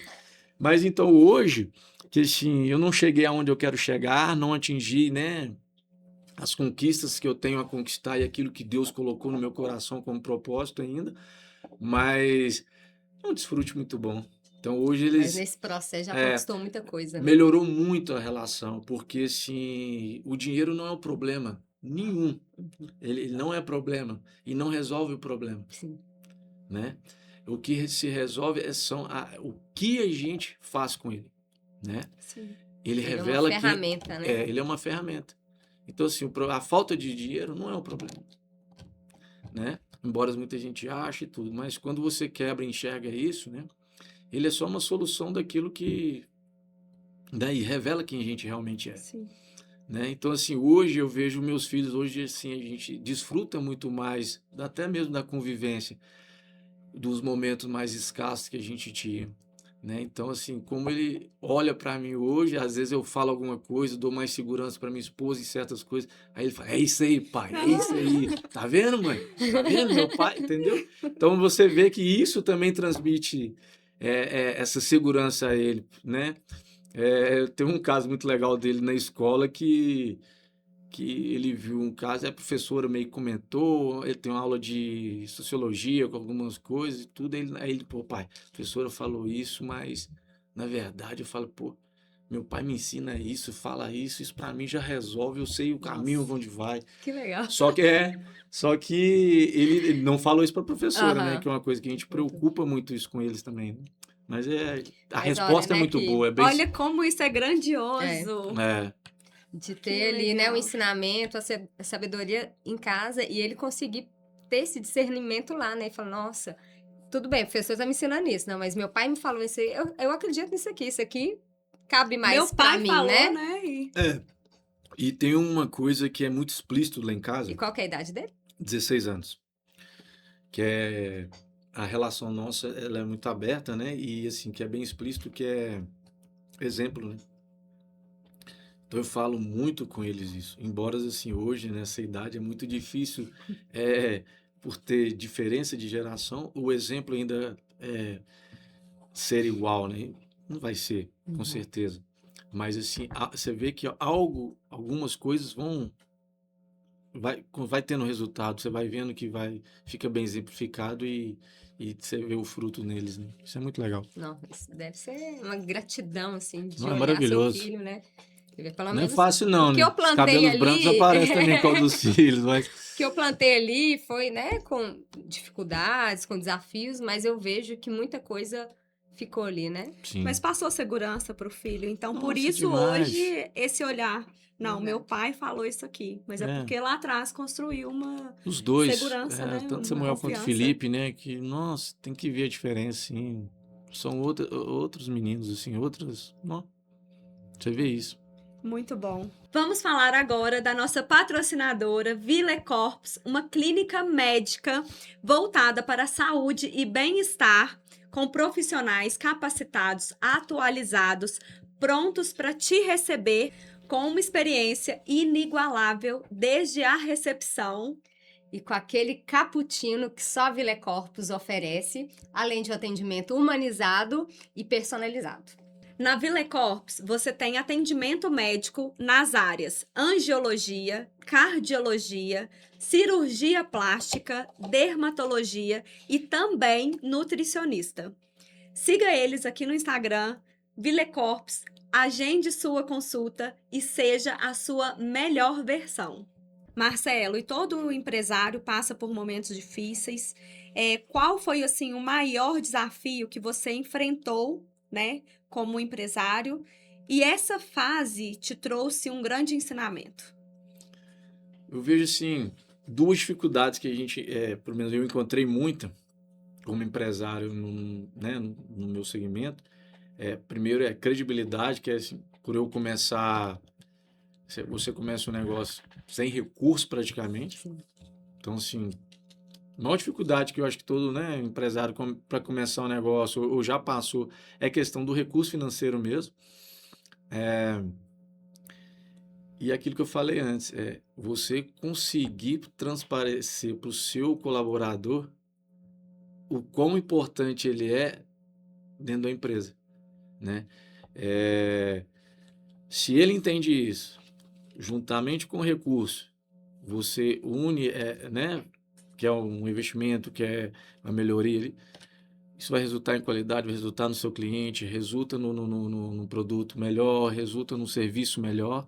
Mas então hoje, que assim, eu não cheguei aonde eu quero chegar, não atingi, né? As conquistas que eu tenho a conquistar e aquilo que Deus colocou no meu coração como propósito ainda, mas é um desfrute muito bom. Então hoje Mas eles nesse processo já conquistou muita coisa, né? melhorou muito a relação, porque assim, o dinheiro não é o problema nenhum. Ele não é problema e não resolve o problema, Sim. né? O que se resolve o que a gente faz com ele, né? Sim. Ele Ele é uma revela ferramenta, né? ele é uma ferramenta. Então assim, a falta de dinheiro não é um problema, né? Embora muita gente ache e tudo, mas quando você quebra e enxerga isso, né? Ele é só uma solução daquilo que daí revela quem a gente realmente é. Sim. Né? Então, assim, hoje eu vejo meus filhos, hoje, assim, a gente desfruta muito mais, até mesmo da convivência, dos momentos mais escassos que a gente tinha, né? Então, assim, como ele olha para mim hoje, às vezes eu falo alguma coisa, dou mais segurança para minha esposa em certas coisas, aí ele fala, é isso aí, pai, é isso aí, tá vendo, mãe? Tá vendo, meu pai? Entendeu? Então, você vê que isso também transmite essa segurança a ele, né? Tem um caso muito legal dele na escola que ele viu um caso, a professora meio que comentou, ele tem uma aula de sociologia com algumas coisas e tudo, aí ele, pô, pai, a professora falou isso, mas na verdade eu falo, pô, meu pai me ensina isso, fala isso para mim já resolve, eu sei o caminho Nossa, onde vai. que legal. Só que ele não falou isso para a professora, né, Aham. que é uma coisa que a gente preocupa muito isso com eles também, né? Mas a Mas olha, resposta é né, muito que boa, é bem Olha como isso é é, grandioso. de Que ter ali, né, o legal. ensinamento, a sabedoria em casa e ele conseguir ter esse discernimento lá, né? E falar, nossa, tudo bem, o professor tá me ensinando isso, não, mas meu pai me falou isso aí, eu acredito nisso aqui cabe Meu mais pra pai mim, falou, né? né? E tem uma coisa que é muito explícito lá em E casa, qual que é a idade dele? 16 anos, que é a relação nossa, ela é muito aberta, né? E assim, que é bem explícito, que é exemplo, né? Então eu falo muito com eles isso. Embora assim, hoje, nessa idade, é muito difícil, por ter diferença de geração, o exemplo ainda ser igual, né? Não vai ser, com Uhum. certeza. Mas assim, você vê que algumas coisas vai tendo resultado, você vai vendo que fica bem exemplificado e você vê o fruto neles, né? Isso é muito legal. Não, isso deve ser uma gratidão, assim, de Não, é olhar seu maravilhoso. filho, né? Você vê, pelo Não é menos fácil o não, que né? eu Os plantei cabelos brancos ali, aparecem também com dos filhos, mas o que eu plantei ali foi, né, com dificuldades, com desafios, mas eu vejo que muita coisa ficou ali, né? Mas sim. passou segurança pro filho. Então, por Nossa, isso, demais. hoje, esse olhar. Não, meu Verdade. pai falou isso aqui. Mas é É. porque lá atrás construiu uma Os dois, segurança, né? tanto Uma Samuel quanto confiança. Felipe, né? Que, nossa, tem que ver a diferença, assim. São outros meninos, assim, outras. Não, você vê isso. Muito bom. Vamos falar agora da nossa patrocinadora Ville Corpus, uma clínica médica voltada para a saúde e bem-estar, com profissionais capacitados, atualizados, prontos para te receber com uma experiência inigualável desde a recepção. E com aquele cappuccino que só a Ville Corpus oferece, além de um atendimento humanizado e personalizado. Na Vilecorps, você tem atendimento médico nas áreas angiologia, cardiologia, cirurgia plástica, dermatologia e também nutricionista. Siga eles aqui no Instagram, Vilecorps, agende sua consulta e seja a sua melhor versão. Marcelo, e todo empresário passa por momentos difíceis. Qual foi assim o maior desafio que você enfrentou, né, como empresário? E essa fase te trouxe um grande ensinamento. Eu vejo, assim, duas dificuldades que a gente, pelo menos eu encontrei muita como empresário né, no meu segmento. Primeiro é credibilidade, que é assim, por eu começar, você começa um negócio sem recurso praticamente. Sim. Então, assim, a maior dificuldade que eu acho que todo, né, empresário para começar um negócio ou já passou é questão do recurso financeiro mesmo. E aquilo que eu falei antes, você conseguir transparecer para o seu colaborador o quão importante ele é dentro da empresa, né? É, Se ele entende isso, juntamente com o recurso, você une, né? Que é um investimento, que é uma melhoria ali, isso vai resultar em qualidade, vai resultar no seu cliente, resulta no produto melhor, resulta no serviço melhor.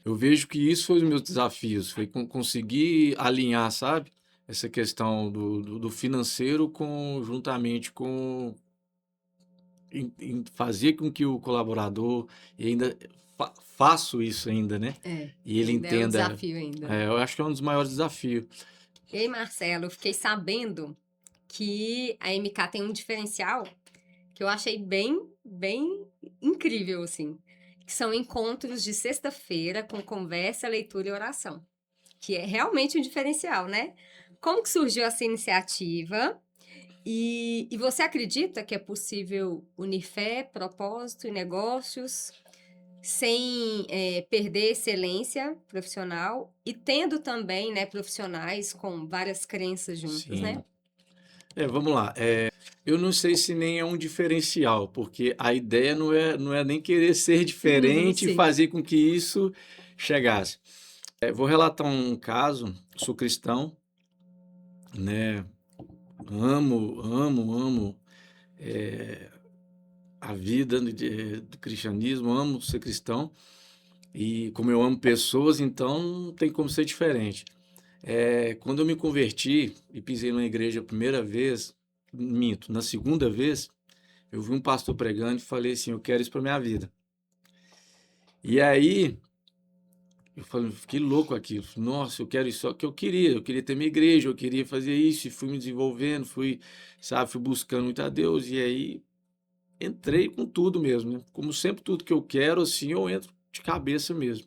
Eu vejo que isso foi os meus desafios, foi conseguir alinhar, sabe? Essa questão do financeiro juntamente com em fazer com que o colaborador, e ainda faço isso ainda, né? E ele Ainda é um entenda. desafio ainda. Eu acho que é um dos maiores desafios. Ei, Marcelo, eu fiquei sabendo que a MK tem um diferencial que eu achei bem incrível, assim, que são encontros de sexta-feira com conversa, leitura e oração, que é realmente um diferencial, né? Como que surgiu essa iniciativa? E você acredita que é possível unir fé, propósito e negócios sem perder a excelência profissional e tendo também, né, profissionais com várias crenças juntos, Sim. né? Vamos lá. Eu não sei se nem é um diferencial, porque a ideia não é nem querer ser diferente e Sim. fazer com que isso chegasse. Vou relatar um caso, sou cristão, né? Amo a vida do cristianismo, amo ser cristão e como eu amo pessoas, então não tem como ser diferente. Quando eu me converti e pisei numa igreja a primeira vez, minto, na segunda vez, eu vi um pastor pregando e falei assim, eu quero isso para minha vida. E aí eu falei, fiquei louco aquilo. Nossa, eu quero isso, só que eu queria ter minha igreja, eu queria fazer isso, e fui me desenvolvendo, fui buscando muito a Deus, e aí entrei com tudo mesmo, né? Como sempre, tudo que eu quero, assim, eu entro de cabeça mesmo.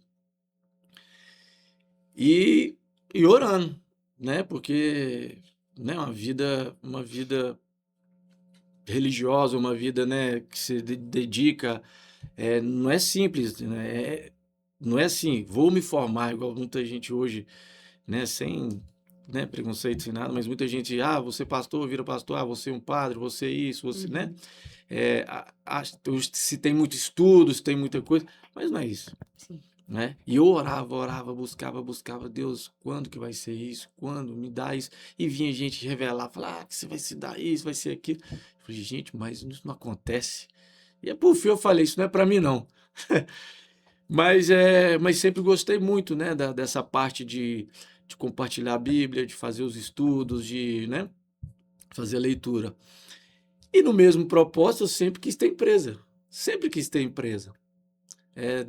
E orando, né? Porque, né, uma vida religiosa, uma vida, né, que se dedica, não é simples, né? Não é assim, vou me formar, igual muita gente hoje, né, sem, né, preconceito, sem nada, mas muita gente, você pastor, vira pastor, você um padre, você isso, você, né? Se tem muito estudo, se tem muita coisa, mas não é isso, Sim. né? E eu orava, buscava, Deus, quando que vai ser isso? Quando me dá isso? E vinha gente revelar, falar, que você vai se dar isso, vai ser aquilo. Eu falei, gente, mas isso não acontece. E por fim eu falei, isso não é para mim não. Mas sempre gostei muito, né, dessa parte de compartilhar a Bíblia, de fazer os estudos, de, né, fazer a leitura. E no mesmo propósito, eu sempre quis ter empresa. Sempre quis ter empresa.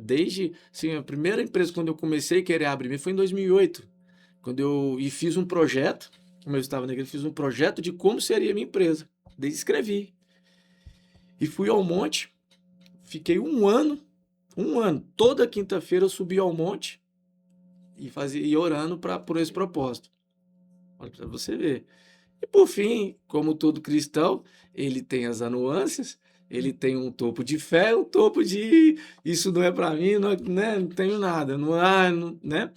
Desde, assim, a primeira empresa quando eu comecei a querer abrir foi em 2008, e fiz um projeto, como eu estava na igreja, fiz um projeto de como seria a minha empresa. Daí escrevi. E fui ao monte, fiquei um ano, toda quinta-feira eu subia ao monte e orando por esse propósito. Olha para você ver. E por fim, como todo cristão, ele tem as nuances, ele tem um topo de fé, um topo de isso não é para mim, não, né, não tenho nada, né?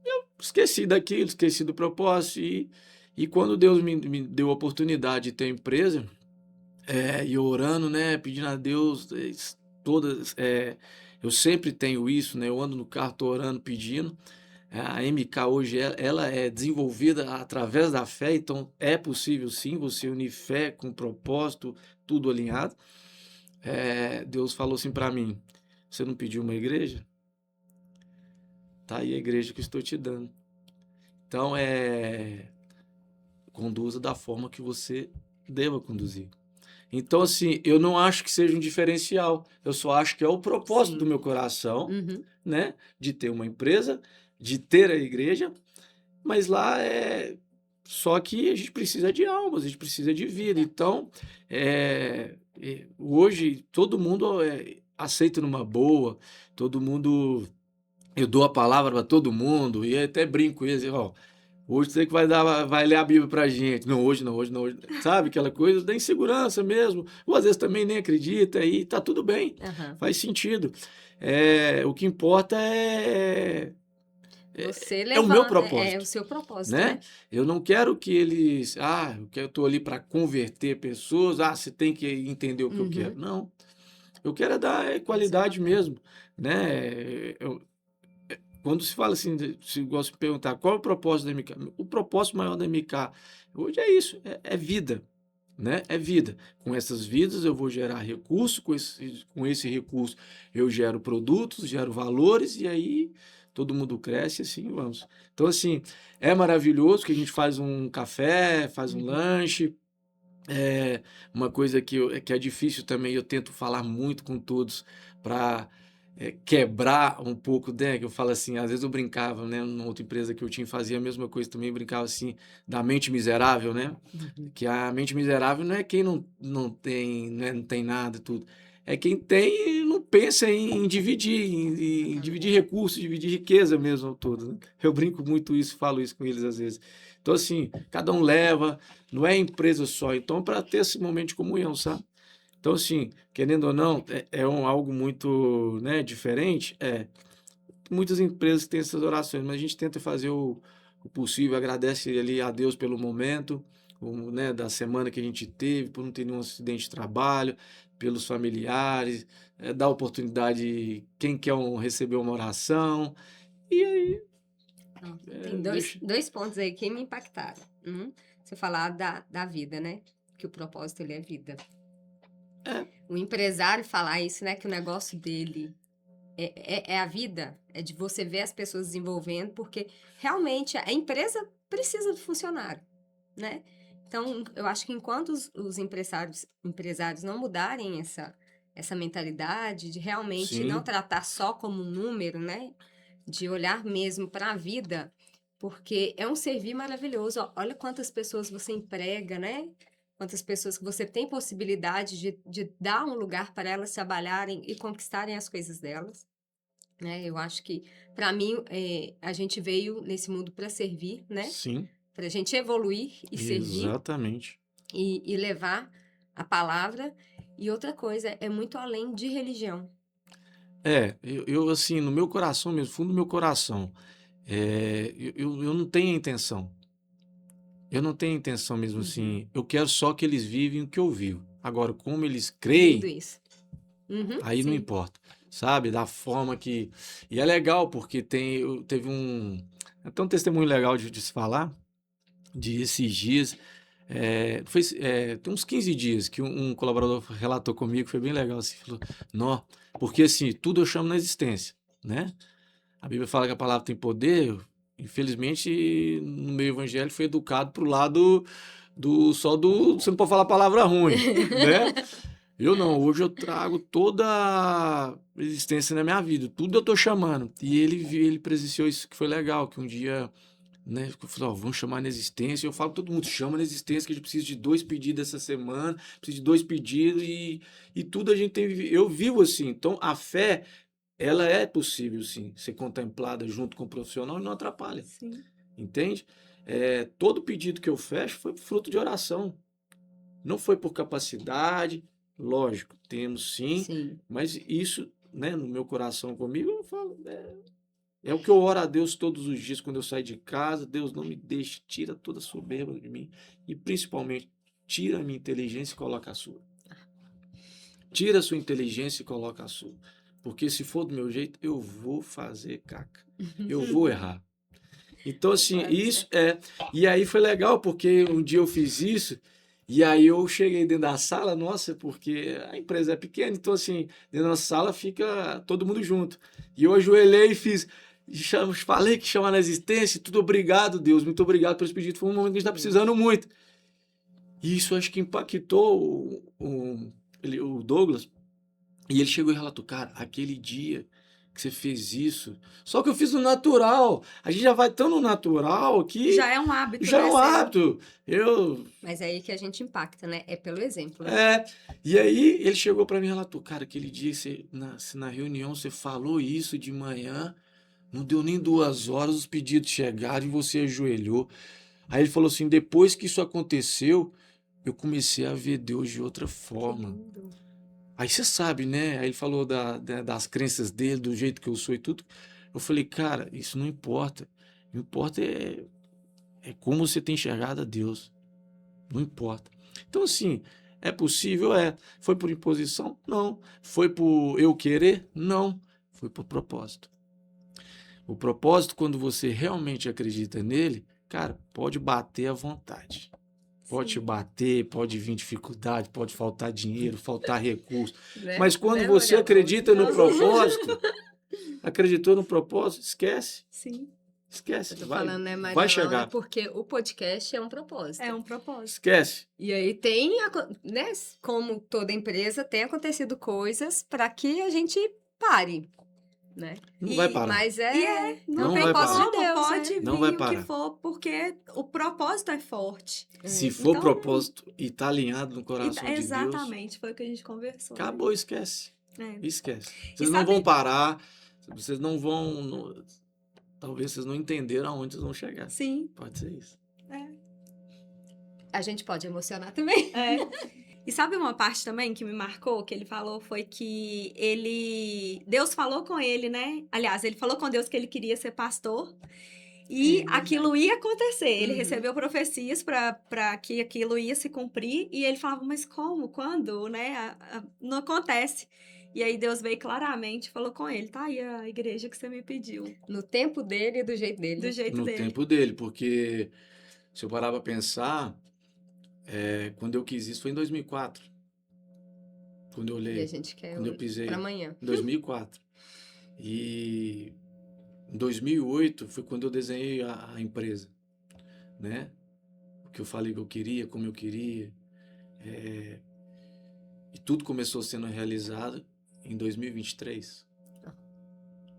Eu esqueci daquilo, esqueci do propósito e quando Deus me deu a oportunidade de ter empresa, e orando, né, pedindo a Deus, todas, eu sempre tenho isso, né? Eu ando no carro, tô orando, pedindo. A MK hoje, ela é desenvolvida através da fé, então é possível sim você unir fé com propósito, tudo alinhado. Deus falou assim para mim: você não pediu uma igreja? Tá aí a igreja que eu estou te dando. Então, conduza da forma que você deva conduzir. Então, assim, eu não acho que seja um diferencial. Eu só acho que é o propósito do Sim. meu coração, Uhum. né? De ter uma empresa, de ter a igreja, mas lá só que a gente precisa de almas, a gente precisa de vida. Então, hoje todo mundo aceita numa boa, todo mundo. Eu dou a palavra para todo mundo e até brinco com eles, ó. Hoje você que vai ler a Bíblia pra gente. Não, hoje não, hoje não, hoje. Sabe aquela coisa da insegurança mesmo. Ou às vezes também nem acredita e tá tudo bem. Aham. Faz sentido. O que importa Você é o meu leva o propósito, seu propósito, né? né? Eu não quero que eles, eu tô ali para converter pessoas, você tem que entender o que eu quero. Uhum. Não. Eu quero dar É o seu qualidade papel. mesmo, né? Quando se fala assim, se gosta de perguntar qual é o propósito da MK, o propósito maior da MK hoje é isso, é vida, né? É vida. Com essas vidas eu vou gerar recurso, com esse recurso eu gero produtos, gero valores e aí todo mundo cresce e assim vamos. Então, assim, é maravilhoso que a gente faz um café, faz um Uhum. lanche. Uma coisa que é difícil também, eu tento falar muito com todos para quebrar um pouco, né? Que eu falo assim, às vezes eu brincava, né? Numa outra empresa que eu tinha, fazia a mesma coisa também, brincava assim, da mente miserável, né? Uhum. Que a mente miserável não é quem não tem, né, não tem nada e tudo. É quem tem e não pensa em dividir, em dividir Exatamente. recursos, dividir riqueza mesmo todo, né? Eu brinco muito isso, falo isso com eles às vezes. Então, assim, cada um leva, não é empresa só. Então, para ter esse momento de comunhão, sabe? Então, assim, querendo ou não, algo muito, né, diferente. Muitas empresas têm essas orações, mas a gente tenta fazer o possível, agradece ali a Deus pelo momento, né, da semana que a gente teve, por não ter nenhum acidente de trabalho, pelos familiares, dá oportunidade, quem quer receber uma oração, e aí, Não, tem dois, deixa. dois pontos aí que me impactaram. Você falar da vida, né? Que o propósito ele é vida. É, O empresário falar isso, né? Que o negócio dele é a vida, é de você ver as pessoas desenvolvendo, porque realmente a empresa precisa do funcionário, né? Então, eu acho que enquanto os empresários não mudarem essa mentalidade de realmente não sim, tratar só como um número, né? De olhar mesmo para a vida, porque é um servir maravilhoso. Ó, olha quantas pessoas você emprega, né? Quantas pessoas que você tem possibilidade de dar um lugar para elas trabalharem e conquistarem as coisas delas, né? Eu acho que, para mim, a gente veio nesse mundo para servir, né? sim, Para a gente evoluir e servir exatamente. e levar a palavra. E outra coisa, é muito além de religião. Assim, no meu coração mesmo, fundo do meu coração, eu não tenho a intenção. Eu não tenho a intenção mesmo Uhum. assim. Eu quero só que eles vivem o que eu vivo. Agora, como eles Lindo creem, isso. Uhum, aí não sim. importa. Sabe? Da forma que. E é legal, porque teve até um testemunho legal de se falar, de esses dias. Tem uns 15 dias que um colaborador relatou comigo, foi bem legal. Assim, falou, nó, porque assim, tudo eu chamo na existência, né? A Bíblia fala que a palavra tem poder. Infelizmente, no meio evangélico, foi educado pro lado você não pode falar palavra ruim, né? Eu não, hoje eu trago toda a existência na minha vida, tudo eu tô chamando. E ele presenciou isso que foi legal, que um dia, né, falou, ó, vamos chamar na existência. Eu falo, todo mundo chama na existência, que a gente precisa de 2 pedidos essa semana, precisa de 2 pedidos e tudo a gente tem, eu vivo assim. Então, a fé ela é possível, sim, ser contemplada junto com o profissional e não atrapalha, Sim. entende? Todo pedido que eu fecho foi fruto de oração, não foi por capacidade, lógico, temos sim, Sim. mas isso, né, no meu coração comigo, eu falo, é o que eu oro a Deus todos os dias quando eu saio de casa, Deus não me deixe, tira toda a soberba de mim e principalmente tira a minha inteligência e coloca a sua. Tira a sua inteligência e coloca a sua. Porque se for do meu jeito, eu vou fazer caca. Eu vou errar. Então, assim, isso é. E aí foi legal, porque um dia eu fiz isso, e aí eu cheguei dentro da sala, nossa, porque a empresa é pequena, então, assim, dentro da sala fica todo mundo junto. E eu ajoelhei e fiz. Falei que chama na existência, tudo obrigado, Deus, muito obrigado por esse pedido. Foi um momento que a gente está precisando muito. E isso acho que impactou o Douglas. E ele chegou e relatou, cara, aquele dia que você fez isso. Só que eu fiz no natural. A gente já vai tão no natural que Já é um hábito, já é né, um seu? hábito. Mas é aí que a gente impacta, né? É pelo exemplo, né? É. E aí ele chegou para mim e relatou, cara, aquele dia na reunião você falou isso de manhã, não deu nem 2 horas, os pedidos chegaram e você ajoelhou. Aí ele falou assim, depois que isso aconteceu, eu comecei a ver Deus de outra Que forma. lindo. Aí você sabe, né? Aí ele falou das crenças dele, do jeito que eu sou e tudo. Eu falei, cara, isso não importa. O que importa é como você tem enxergado a Deus. Não importa. Então, assim, é possível? É. Foi por imposição? Não. Foi por eu querer? Não. Foi por propósito. O propósito, quando você realmente acredita nele, cara, pode bater à vontade. Pode te Sim. bater, pode vir dificuldade, pode faltar dinheiro, faltar recurso. Né? Mas quando Né, você Maria acredita no Paula? propósito, acreditou no propósito, esquece, Sim, esquece, Eu tô vai, falando, né, Maria vai Laura, chegar, porque o podcast é um propósito. é um propósito. esquece. E aí né, como toda empresa, tem acontecido coisas para que a gente pare, né? Não E- vai parar. Mas Não, Não tem vai propósito parar. de Deus, pode vir Não vai o que parar. for, porque o propósito é forte. Se for Então, propósito e tá alinhado no E coração de Deus, exatamente, foi o que a gente conversou. né? acabou, esquece. É. Esquece. E Vocês não sabe- vão parar, vocês não vão. Talvez vocês não entenderam aonde vocês vão chegar. Sim, Pode ser isso. a gente pode emocionar também. é. E sabe uma parte também que me marcou, que ele falou, foi que Deus falou com ele, né? Aliás, ele falou com Deus que ele queria ser pastor. E É verdade. aquilo ia acontecer. Ele Uhum. recebeu profecias para que aquilo ia se cumprir. E ele falava, mas como? Quando? Né? Não acontece. E aí Deus veio claramente e falou com ele, tá aí a igreja que você me pediu. No tempo dele e do jeito dele. Do jeito No dele. tempo dele, porque se eu parar pra pensar, quando eu quis isso foi em 2004. Quando eu E a olhei, gente quer quando eu pisei, para amanhã. em 2004. E em 2008 foi quando eu desenhei a empresa, né? O que eu falei que eu queria, como eu queria. E tudo começou sendo realizado em 2023.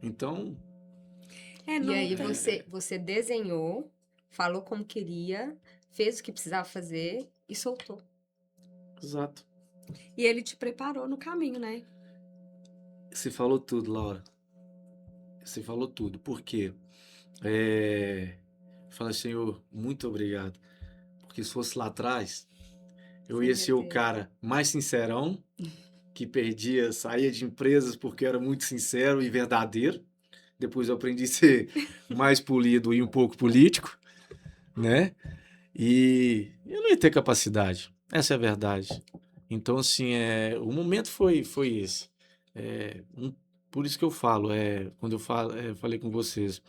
Então, É, E não aí tem- você desenhou, falou como queria, fez o que precisava fazer e soltou. exato. E ele te preparou no caminho, né? Você falou tudo, Laura. Você falou tudo. Por quê? Fala, Senhor, muito obrigado. Porque se fosse lá atrás, eu Você ia ia ser o ter. cara mais sincerão, que perdia, saía de empresas porque era muito sincero e verdadeiro. Depois eu aprendi a ser mais polido e um pouco político, né? E eu não ia ter capacidade. Essa é a verdade. Então, assim, o momento foi esse. Por isso que eu falo, quando eu falei com vocês,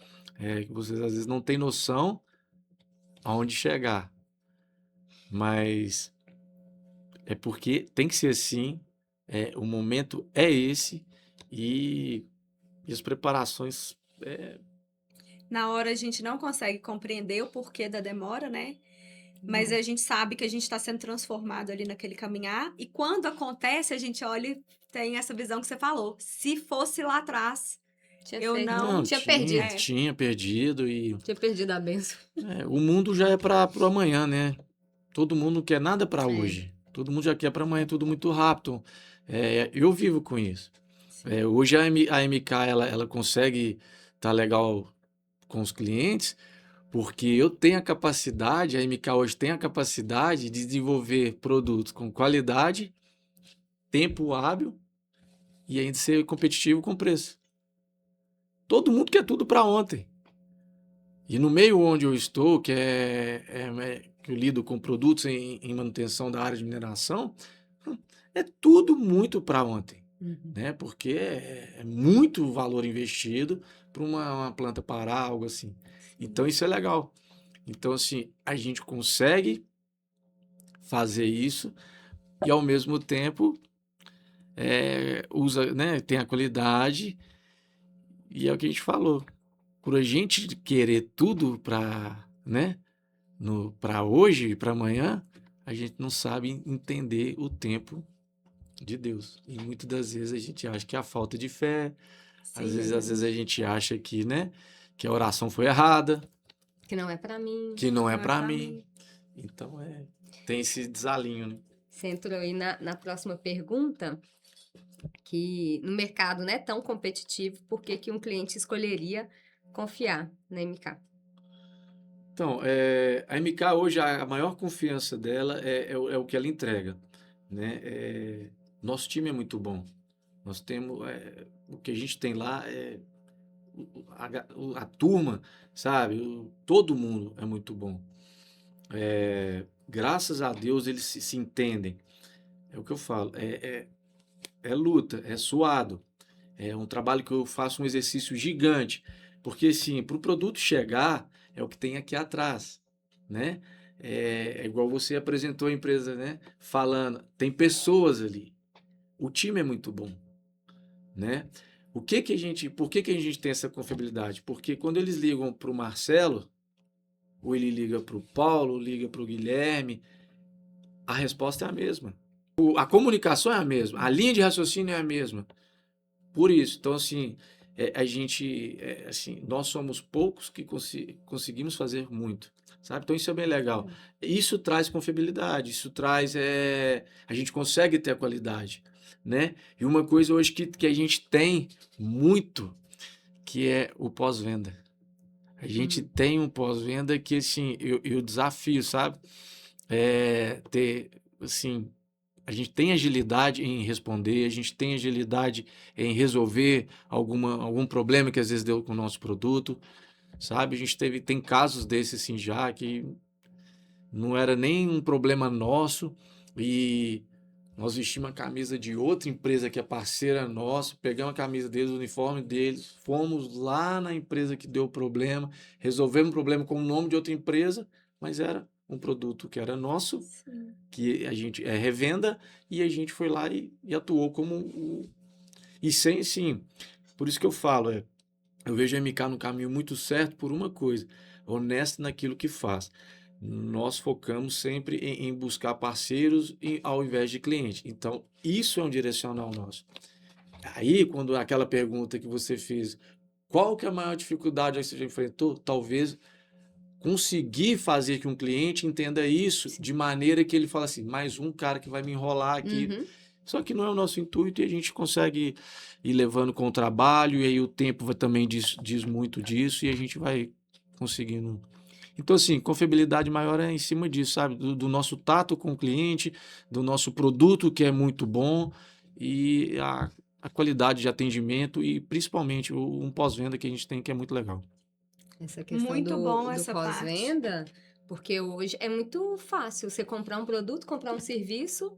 que vocês às vezes não têm noção aonde chegar. Mas é porque tem que ser assim, o momento é esse e as preparações. Na hora a gente não consegue compreender o porquê da demora, né? Mas a gente sabe que a gente está sendo transformado ali naquele caminhar. E quando acontece, a gente olha e tem essa visão que você falou. Se fosse lá atrás, Tinha Eu feito. não- Tinha perdido. Tinha perdido e Tinha perdido a benção. o mundo já é para o amanhã, né? Todo mundo não quer nada para É. hoje. Todo mundo já quer para amanhã, tudo muito rápido. Eu vivo com isso. Hoje a MK ela consegue estar legal com os clientes porque eu tenho a capacidade, a MK hoje tem a capacidade de desenvolver produtos com qualidade, tempo hábil e ainda ser competitivo com preço. Todo mundo quer tudo para ontem. E no meio onde eu estou, que que eu lido com produtos em manutenção da área de mineração, é tudo muito para ontem, Uhum. né? Porque é muito valor investido para uma planta parar, algo assim. Então isso é legal. Então, assim, a gente consegue fazer isso e ao mesmo tempo usa, né? Tem a qualidade e é o que a gente falou. Por a gente querer tudo para, né? Para hoje, para amanhã, a gente não sabe entender o tempo de Deus. E muitas das vezes a gente acha que é a falta de fé, Sim. às vezes a gente acha que, né, que a oração foi errada, Que não é para mim. que não é Não é para pra mim. mim. Então tem esse desalinho, né? Você entrou aí na próxima pergunta, que no mercado não é tão competitivo, por que que um cliente escolheria confiar na MK? Então, a MK hoje, a maior confiança dela é o que ela entrega, né? Nosso time é muito bom. Nós temos, o que a gente tem lá a turma, sabe? Todo mundo é muito bom. Graças a Deus eles se entendem. É o que eu falo. É luta, é suado. É um trabalho que eu faço um exercício gigante. Porque, assim, para o produto chegar, é o que tem aqui atrás, né? É igual você apresentou a empresa, né? Falando, tem pessoas ali. O time é muito bom, né? Por que que a gente tem essa confiabilidade? Porque quando eles ligam para o Marcelo, ou ele liga para o Paulo, liga para o Guilherme, a resposta é a mesma. A comunicação é a mesma, a linha de raciocínio é a mesma. Por isso, então assim, assim, nós somos poucos que conseguimos fazer muito, sabe? Então isso é bem legal. Isso traz confiabilidade, isso traz, a gente consegue ter a qualidade, né? E uma coisa hoje que a gente tem muito, que é o pós-venda. A gente tem um pós-venda que, assim, eu desafio, sabe? Ter, assim, a gente tem agilidade em responder, a gente tem agilidade em resolver algum problema que às vezes deu com o nosso produto, sabe? A gente tem casos desses, assim, já, que não era nem um problema nosso e nós vestimos a camisa de outra empresa que é parceira nossa, pegamos a camisa deles, o uniforme deles, fomos lá na empresa que deu o problema, resolvemos o problema com o nome de outra empresa, mas era um produto que era nosso, Sim. que a gente é revenda, e a gente foi lá e atuou como e sem, sim, por isso que eu falo, eu vejo a MK no caminho muito certo por uma coisa, honesto naquilo que faz. Nós focamos sempre em buscar parceiros ao invés de cliente. Então, isso é um direcional nosso. Aí, quando aquela pergunta que você fez, qual que é a maior dificuldade que você já enfrentou? Talvez conseguir fazer que um cliente entenda isso de maneira que ele fala assim, mais um cara que vai me enrolar aqui. Uhum. Só que não é o nosso intuito e a gente consegue ir levando com o trabalho, e aí o tempo também diz muito disso e a gente vai conseguindo. Então, assim, confiabilidade maior é em cima disso, sabe? Do nosso tato com o cliente, do nosso produto que é muito bom e a qualidade de atendimento e principalmente um pós-venda que a gente tem que é muito legal. Essa questão Muito bom do essa parte. pós-venda, porque hoje é muito fácil você comprar um produto, comprar um serviço,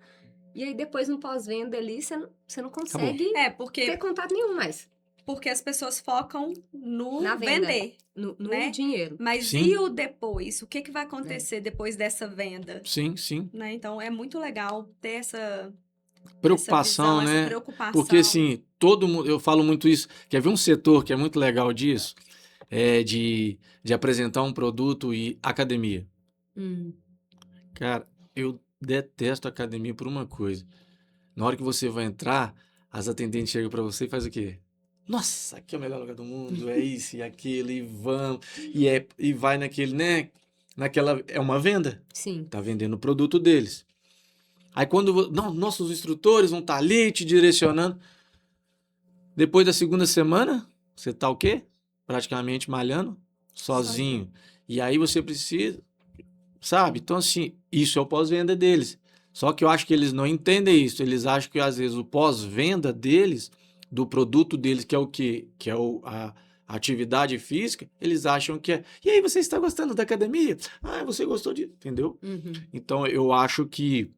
e aí depois no pós-venda ali você não Acabou. consegue ter Porque contato nenhum mais as pessoas focam na no venda, vender, no né? dinheiro, Mas e Sim, o depois? O que vai né? acontecer depois dessa venda? sim, sim. Né? Então é muito legal ter essa Preocupação, visão, essa né? Porque preocupação. assim, todo mundo, eu falo muito isso. Quer ver um setor que é muito legal disso? É de apresentar um produto e academia. Hum. Cara, eu detesto academia por uma coisa. Na hora que você vai entrar, as atendentes chegam pra você e faz o quê? Nossa, aqui é o melhor lugar do mundo, é isso e aquilo, e vamos. E vai naquele, né? Naquela. É uma venda. Sim. Tá vendendo o produto deles. Aí quando. Não, nossos instrutores vão estar ali te direcionando. Depois da segunda semana, você tá o quê? Praticamente malhando, sozinho. E aí você precisa, sabe? Então, assim, isso é o pós-venda deles. Só que eu acho que eles não entendem isso. Eles acham que, às vezes, o pós-venda deles, do produto deles, que é o quê? Que é a atividade física, eles acham que é. E aí, você está gostando da academia? Ah, você gostou de. Entendeu? Uhum. Então, eu acho que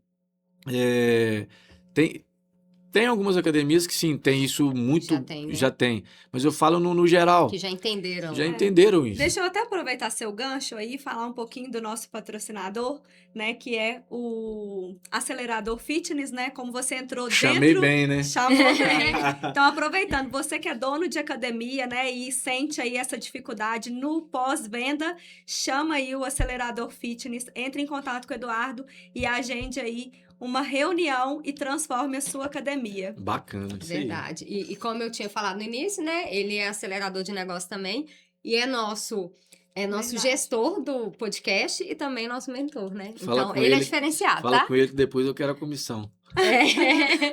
é, Tem algumas academias que sim, tem isso muito. Já tem, né? Já tem. Mas eu falo no geral. Que já entenderam. Já É. entenderam isso. Deixa eu até aproveitar seu gancho aí e falar um pouquinho do nosso patrocinador, né? Que é o Acelerador Fitness, né? Como você entrou Chamei dentro... bem, né? Chamou bem. Então, aproveitando, você que é dono de academia, né? E sente aí essa dificuldade no pós-venda, chama aí o Acelerador Fitness, entre em contato com o Eduardo e agende aí uma reunião e transforme a sua academia. Bacana, isso aí. Verdade. E como eu tinha falado no início, né? Ele é acelerador de negócio também e é nosso Verdade. gestor do podcast e também nosso mentor, né? Fala Então, com ele é ele. diferenciado, Fala tá? com ele que depois eu quero a comissão.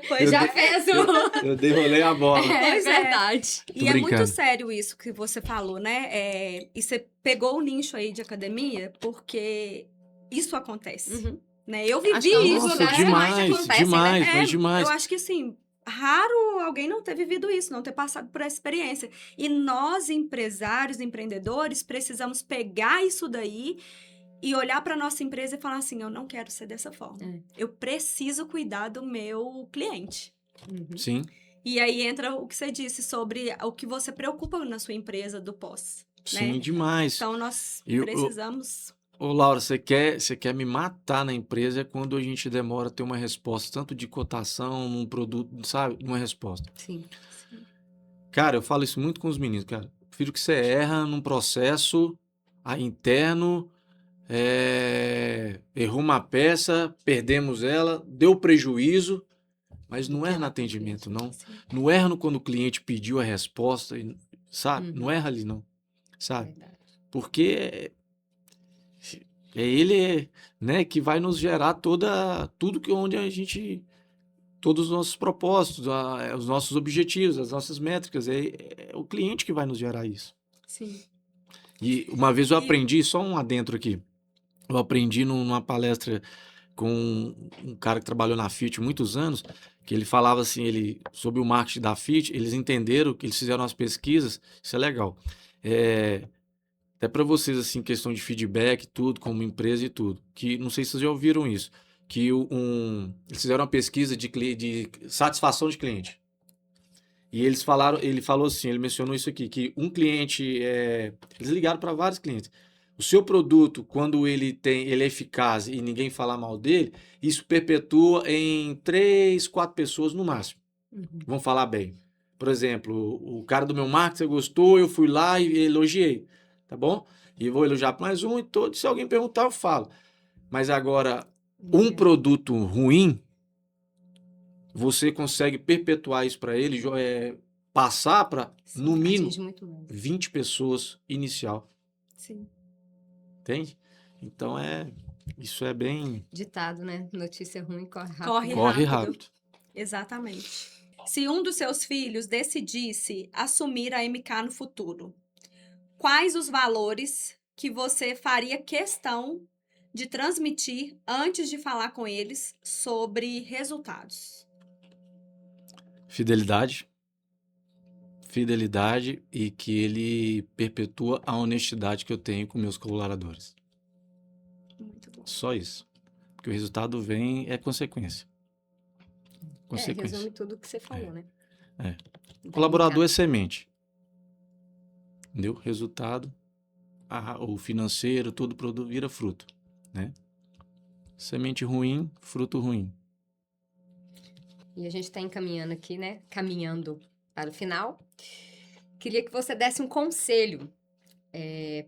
Pois Já é. fez o... Eu derrolei a bola. É Pois é. verdade. E é muito brincando. sério isso que você falou, né? E você pegou o nicho aí de academia porque isso acontece, Uhum. né? Eu Acho vivi que é um dos isso. Nossa, lugares que mais demais, acontecem, demais, É, mas demais. eu acho que assim, raro alguém não ter vivido isso, não ter passado por essa experiência. E nós, empresários, empreendedores, precisamos pegar isso daí e olhar para nossa empresa e falar assim, eu não quero ser dessa forma. É. Eu preciso cuidar do meu cliente. Uhum. Sim, E aí entra o que você disse sobre o que você preocupa na sua empresa do pós, sim, né? demais. Então, nós Eu- precisamos... Ô, Laura, você quer me matar na empresa é quando a gente demora a ter uma resposta, tanto de cotação, num produto, sabe? Uma resposta. Sim. Cara, eu falo isso muito com os meninos, cara. Prefiro que você erra num processo interno, errou uma peça, perdemos ela, deu prejuízo, mas não erra no atendimento, não. Sim. Não erra no quando o cliente pediu a resposta, sabe? Uhum. Não erra ali, não. Sabe? Verdade. Porque é ele, né, que vai nos gerar tudo que onde a gente, todos os nossos propósitos, os nossos objetivos, as nossas métricas, é o cliente que vai nos gerar isso. Sim. E uma vez eu E- aprendi, só um adentro aqui, eu aprendi numa palestra com um cara que trabalhou na Fiat muitos anos, que ele falava assim, sobre o marketing da Fiat, eles entenderam que eles fizeram umas pesquisas, isso é legal. Até para vocês, assim, questão de feedback, tudo, como empresa e tudo. Que não sei se vocês já ouviram isso. Que eles fizeram uma pesquisa de satisfação de cliente. E ele falou assim, ele mencionou isso aqui, que um cliente, eles ligaram para vários clientes. O seu produto, quando ele é eficaz e ninguém falar mal dele, isso perpetua em 3, 4 pessoas no máximo. Uhum. Vão falar bem. Por exemplo, o cara do meu marketing gostou, eu fui lá e elogiei. Tá bom? E vou elogiar mais um e todo. Se alguém perguntar, eu falo. Mas agora, um produto ruim, você consegue perpetuar isso para ele, passar para, Sim, no mínimo, atinge muito mais. 20 pessoas inicial. Sim. Entende? Então, isso é bem... Ditado, né? Notícia ruim, corre rápido. Corre rápido. rápido. Exatamente. Se um dos seus filhos decidisse assumir a MK no futuro, quais os valores que você faria questão de transmitir antes de falar com eles sobre resultados? Fidelidade e que ele perpetua a honestidade que eu tenho com meus colaboradores. Muito bom. Só isso. Porque o resultado é consequência. Resume tudo o que você falou, né? O colaborador é semente. Entendeu? Resultado, o financeiro, todo produto vira fruto, né? Semente ruim, fruto ruim. E a gente está encaminhando aqui, né? Caminhando para o final. Queria que você desse um conselho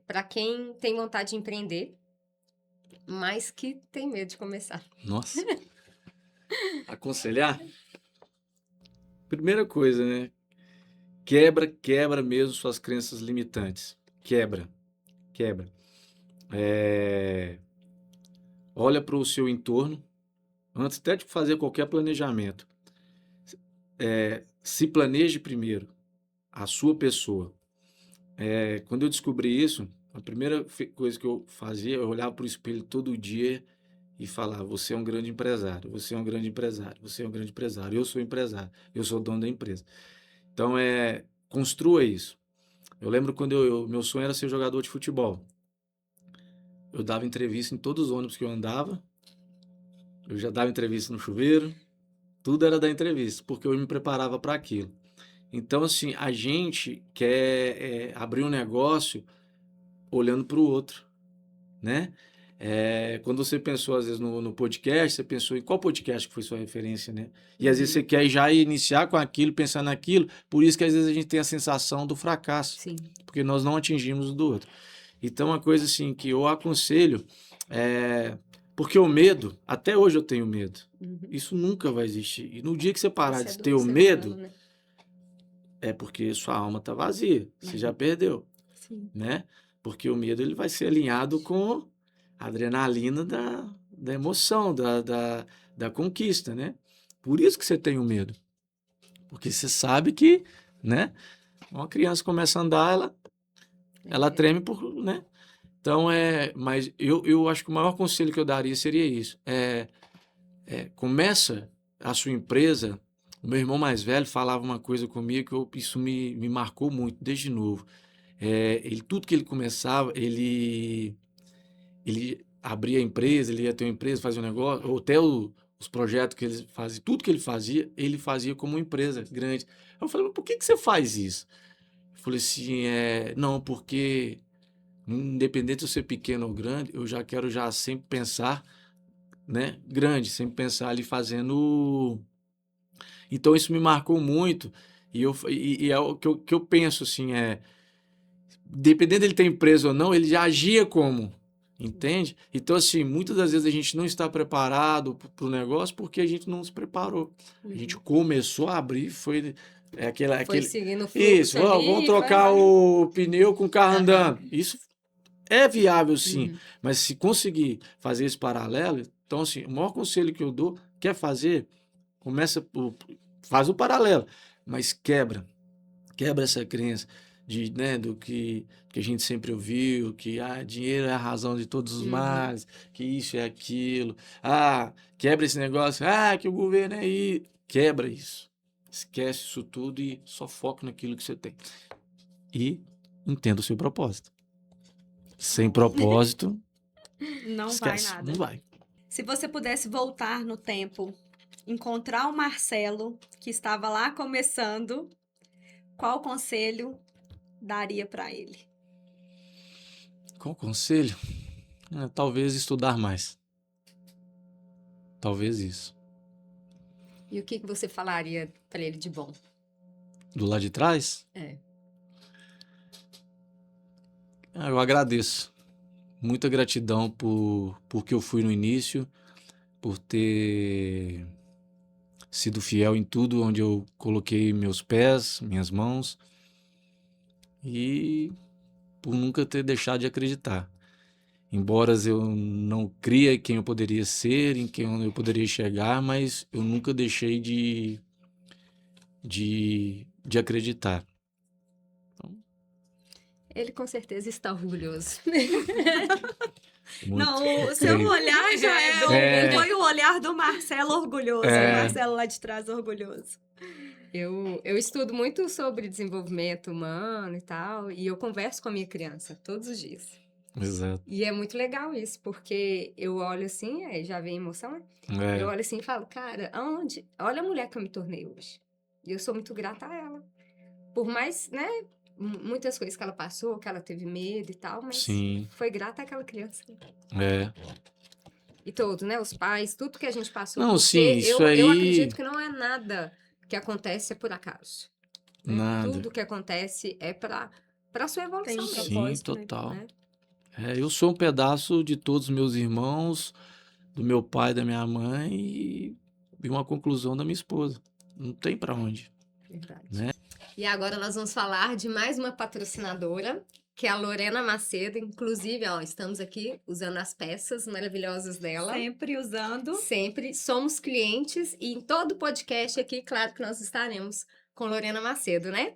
para quem tem vontade de empreender, mas que tem medo de começar. Nossa. Aconselhar? Primeira coisa, né? Quebra mesmo suas crenças limitantes. Quebra. Olha para o seu entorno, antes até de fazer qualquer planejamento. Se planeje primeiro, a sua pessoa. Quando eu descobri isso, a primeira coisa que eu fazia, eu olhava para o espelho todo dia e falava, você é um grande empresário, você é um grande empresário, você é um grande empresário, eu sou empresário, eu sou dono da empresa. Então, construa isso. Eu lembro quando meu sonho era ser jogador de futebol. Eu dava entrevista em todos os ônibus que eu andava, eu já dava entrevista no chuveiro, Tudo era da entrevista, porque eu me preparava para aquilo. Então, assim, a gente quer abrir um negócio olhando para o outro, né? Quando você pensou, às vezes, no podcast, você pensou em qual podcast que foi sua referência, né? E às vezes você quer já iniciar com aquilo, pensar naquilo, por isso que às vezes a gente tem a sensação do fracasso, Sim. porque nós não atingimos o do outro. Então, uma coisa assim que eu aconselho porque o medo, até hoje eu tenho medo, isso nunca vai existir. E no dia que você parar Isso é de do ter o ser medo, humano, né? é porque sua alma está vazia, você já perdeu, Sim. né? Porque o medo ele vai ser alinhado com a adrenalina da emoção, da conquista, né? Por isso que você tem o medo. Porque você sabe que, né? Uma criança começa a andar, ela treme né? Então, mas eu acho que o maior conselho que eu daria seria isso. Começa a sua empresa. O meu irmão mais velho falava uma coisa comigo que isso me marcou muito, desde novo. Tudo que ele começava, ele abria a empresa, ele ia ter uma empresa, fazia um negócio, ou até os projetos que ele fazia, tudo que ele fazia como uma empresa grande. Eu falei, mas por que você faz isso? Eu falei assim, não, porque independente de eu ser pequeno ou grande, eu já quero já sempre pensar, né, grande, sempre pensar ali fazendo. Então isso me marcou muito e é o que eu penso assim, dependendo dele ter empresa ou não, ele já agia como, entende? Então assim, muitas das vezes a gente não está preparado para o negócio porque a gente não se preparou. A gente começou a abrir, foi Foi aquele seguindo o isso, fluxo ali, vamos foi trocar lá. o pneu com o carro Aham. andando. Isso é viável, sim, Uhum. mas se conseguir fazer esse paralelo, então, assim, o maior conselho que eu dou, quer fazer, faz o paralelo, mas quebra essa crença né, do que a gente sempre ouviu, que dinheiro é a razão de todos os Uhum. males, que isso é aquilo, quebra esse negócio, que o governo é isso, quebra isso, esquece isso tudo e só foca naquilo que você tem. E entenda o seu propósito. Sem propósito, Não vai esquece, nada. não vai. Se você pudesse voltar no tempo, encontrar o Marcelo, que estava lá começando, qual conselho daria para ele? Qual conselho? Talvez estudar mais. Talvez isso. E o que você falaria para ele de bom? Do lado de trás, É. eu agradeço. Muita gratidão por que eu fui no início, por ter sido fiel em tudo onde eu coloquei meus pés, minhas mãos e por nunca ter deixado de acreditar. Embora eu não cria quem eu poderia ser, em quem eu poderia chegar, mas eu nunca deixei de acreditar. Ele com certeza está orgulhoso. Muito, Não, eu o seu creio. olhar já foi o olhar do Marcelo orgulhoso, o Marcelo lá de trás orgulhoso. Eu estudo muito sobre desenvolvimento humano e tal, e eu converso com a minha criança todos os dias. Exato. E é muito legal isso, porque eu olho assim, já vem emoção, né? Eu olho assim e falo, cara, olha a mulher que eu me tornei hoje. E eu sou muito grata a ela. Por mais, né, muitas coisas que ela passou, que ela teve medo e tal, mas Sim, foi grata àquela criança. é. E todos, né, os pais, tudo que a gente passou, Não, porque sim, isso eu aí, acredito que não é nada que acontece por acaso. Né? nada. Tudo que acontece é para sua Tem um evolução mesmo, Sim, propósito, né? total. né? Eu sou um pedaço de todos os meus irmãos, do meu pai, da minha mãe e uma conclusão da minha esposa. Não tem pra onde. Verdade. Né? E agora nós vamos falar de mais uma patrocinadora, que é a Lorena Macedo. Inclusive, ó, estamos aqui usando as peças maravilhosas dela. Sempre usando. Sempre somos clientes e em todo podcast aqui, claro que nós estaremos com Lorena Macedo, né?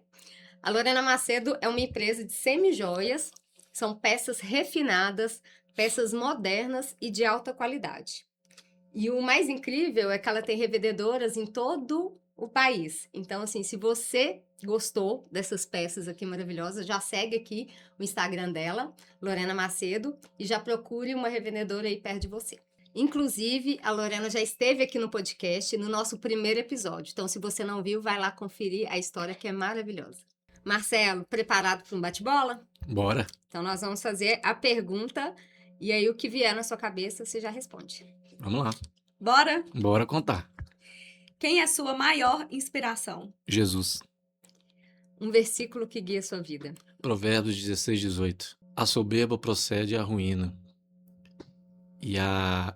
A Lorena Macedo é uma empresa de semijoias, são peças refinadas, peças modernas e de alta qualidade. E o mais incrível é que ela tem revendedoras em todo o país. Então, assim, se você gostou dessas peças aqui maravilhosas, já segue aqui o Instagram dela, Lorena Macedo, e já procure uma revendedora aí perto de você. Inclusive, a Lorena já esteve aqui no podcast, no nosso primeiro episódio. Então, se você não viu, vai lá conferir a história que é maravilhosa. Marcelo, preparado para um bate-bola? Bora. Então, nós vamos fazer a pergunta e aí o que vier na sua cabeça, você já responde. Vamos lá. Bora? Bora contar. Quem é a sua maior inspiração? Jesus. Um versículo que guia a sua vida. Provérbios 16, 18. A soberba procede à ruína. E a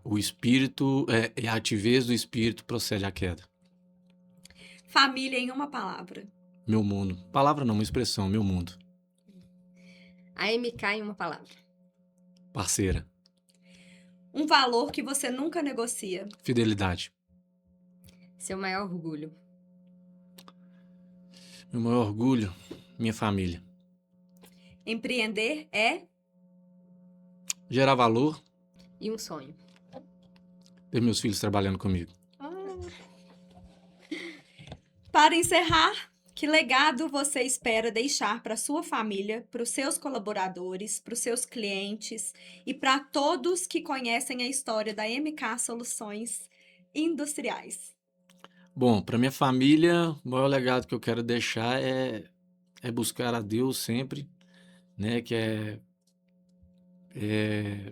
altivez do espírito procede à queda. Família em uma palavra. Meu mundo. Palavra não, uma expressão. Meu mundo. A MK em uma palavra. Parceira. Um valor que você nunca negocia. Fidelidade. Seu maior orgulho. Meu maior orgulho, minha família. Empreender é Gerar valor, E um sonho. ter meus filhos trabalhando comigo. Para encerrar, que legado você espera deixar para sua família, para os seus colaboradores, para os seus clientes e para todos que conhecem a história da MK Soluções Industriais? Bom, para minha família, o maior legado que eu quero deixar é buscar a Deus sempre, né? Que é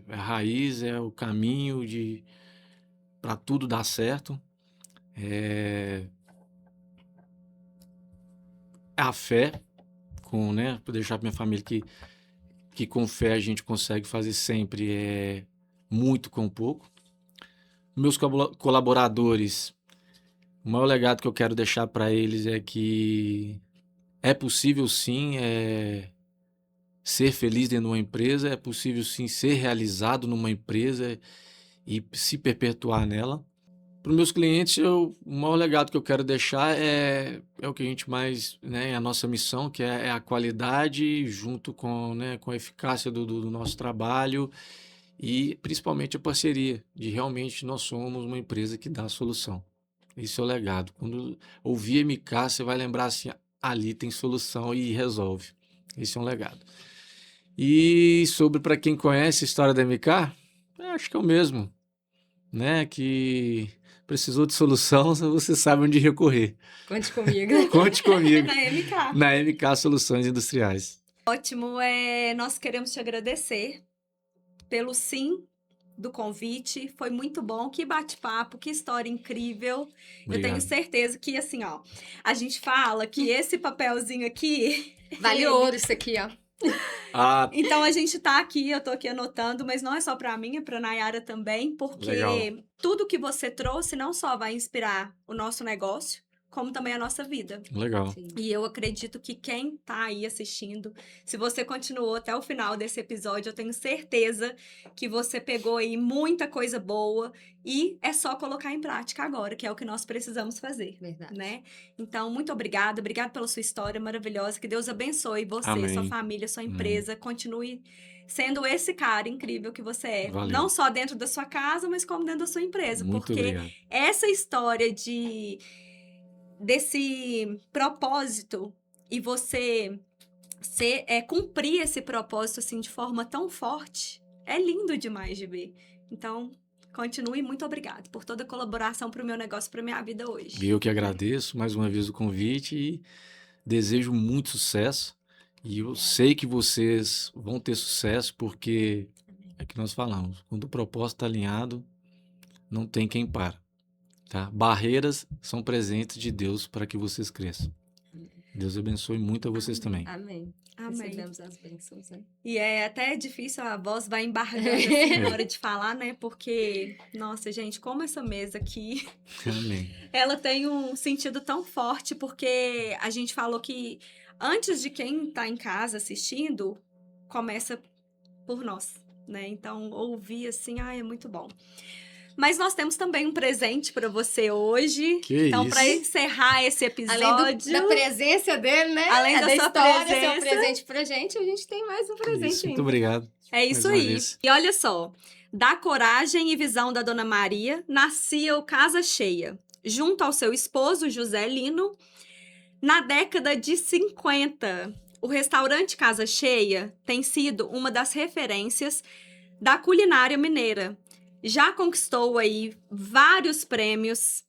a raiz, é o caminho para tudo dar certo. É a fé, para deixar para minha família que com fé a gente consegue fazer sempre muito com pouco. Meus colaboradores, o maior legado que eu quero deixar para eles é que é possível sim ser feliz dentro de uma empresa, é possível sim ser realizado numa empresa e se perpetuar nela. Para os meus clientes, o maior legado que eu quero deixar é o que a gente mais, né, a nossa missão, que é a qualidade junto com a eficácia do nosso trabalho e principalmente a parceria, de realmente nós somos uma empresa que dá a solução. Esse é o legado. Quando ouvir MK, você vai lembrar assim, ali tem solução e resolve. Esse é um legado. E sobre para quem conhece a história da MK, eu acho que é o mesmo, né? Que precisou de solução, você sabe onde recorrer. Conte comigo. Conte comigo. Na MK. Na MK Soluções Industriais. Ótimo, nós queremos te agradecer pelo sim do convite, foi muito bom, que bate-papo, que história incrível. Eu tenho Obrigado. certeza que, assim, ó, a gente fala que esse papelzinho aqui... Vale ouro isso aqui, ó. Ah, Então, a gente tá aqui, eu tô aqui anotando, mas não é só pra mim, é pra Nayara também, porque Legal. tudo que você trouxe não só vai inspirar o nosso negócio, como também a nossa vida. legal. Sim. E eu acredito que quem tá aí assistindo, se você continuou até o final desse episódio, eu tenho certeza que você pegou aí muita coisa boa e é só colocar em prática agora, que é o que nós precisamos fazer, Verdade. né? Então, muito obrigada pela sua história maravilhosa, que Deus abençoe você, Amém. sua família, sua empresa, continue sendo esse cara incrível que você é. Valeu. Não só dentro da sua casa, mas como dentro da sua empresa, Muito porque obrigado. essa história desse propósito e você cumprir esse propósito assim de forma tão forte, é lindo demais de ver. Então, continue, muito obrigada por toda a colaboração para o meu negócio, para minha vida hoje. Eu que agradeço mais uma vez o convite e desejo muito sucesso. E eu sei que vocês vão ter sucesso porque é que nós falamos, quando o propósito está alinhado, não tem quem para. Tá? Barreiras são presentes de Deus para que vocês cresçam. Deus abençoe muito a vocês também. Amém. Amém. Recebemos as bênçãos, né? E é até difícil, a voz vai embargando assim na hora de falar, né? Porque, nossa, gente, como essa mesa aqui, Amém. ela tem um sentido tão forte, porque a gente falou que antes de quem tá em casa assistindo, começa por nós, né? Então, ouvir assim, é muito bom. Mas nós temos também um presente para você hoje. Que então, isso. para encerrar esse episódio... Além da presença dele, né? Além da sua história ser um presença. presente pra gente, a gente tem mais um presente Isso, muito ainda. obrigado. É isso Mais uma aí. vez. E olha só, da coragem e visão da Dona Maria, nascia o Casa Cheia, junto ao seu esposo José Lino, na década de 50. O restaurante Casa Cheia tem sido uma das referências da culinária mineira, já conquistou aí vários prêmios,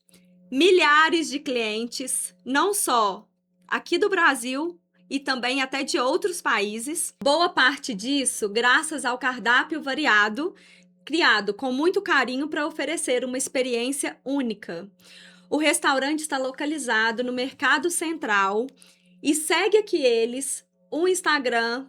milhares de clientes, não só aqui do Brasil e também até de outros países. Boa parte disso graças ao cardápio variado, criado com muito carinho para oferecer uma experiência única. O restaurante está localizado no Mercado Central e segue aqui eles, o Instagram,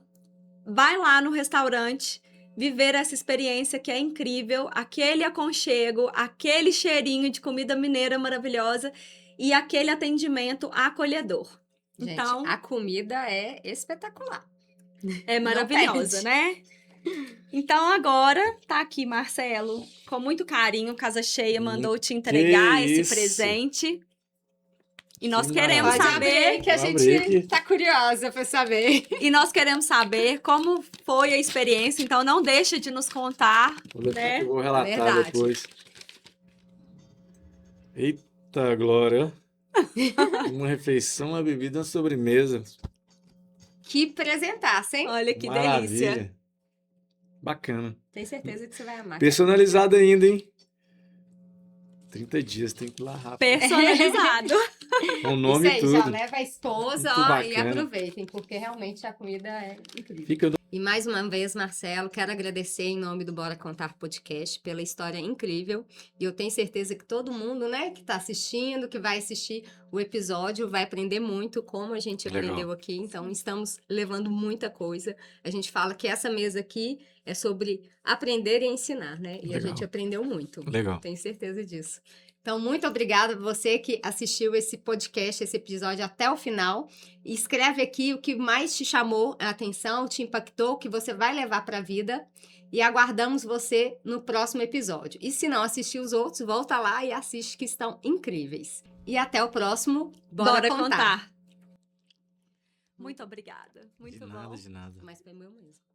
vai lá no restaurante, viver essa experiência que é incrível, aquele aconchego, aquele cheirinho de comida mineira maravilhosa e aquele atendimento acolhedor. Gente, Então, a comida é espetacular. é maravilhosa, perde. né? Então agora tá aqui, Marcelo, com muito carinho, Casa Cheia mandou te entregar esse isso. presente. E nós Que queremos Pode maravilha. saber, abrir, que a Vou abrir gente aqui. tá curiosa pra saber. como foi a experiência. Então não deixa de nos contar, Vou deixar né? que eu vou relatar Verdade. depois. Eita, Glória. Uma refeição, uma bebida, uma sobremesa. Que presentasse, hein? Olha que delícia. Maravilha. Bacana. Tenho certeza que você vai amar. Personalizado ainda, hein? 30 dias, tem que ir lá rápido. Personalizado. Com o nome Isso e aí, já tudo. leva a esposa, Muito ó, e bacana. aproveitem, porque realmente a comida é incrível. Fica do... E mais uma vez, Marcelo, quero agradecer em nome do Bora Contar Podcast pela história incrível. E eu tenho certeza que todo mundo, né, que está assistindo, que vai assistir o episódio, vai aprender muito como a gente Legal. aprendeu aqui. Então, estamos levando muita coisa. A gente fala que essa mesa aqui é sobre aprender e ensinar, né? E a Legal. gente aprendeu muito. Legal. Tenho certeza disso. Então, muito obrigada a você que assistiu esse podcast, esse episódio até o final. E escreve aqui o que mais te chamou a atenção, te impactou, que você vai levar para a vida. E aguardamos você no próximo episódio. E se não assistir os outros, volta lá e assiste, que estão incríveis. E até o próximo. Bora contar. Muito obrigada. Muito De bom. nada, de nada. Mas foi meu mesmo.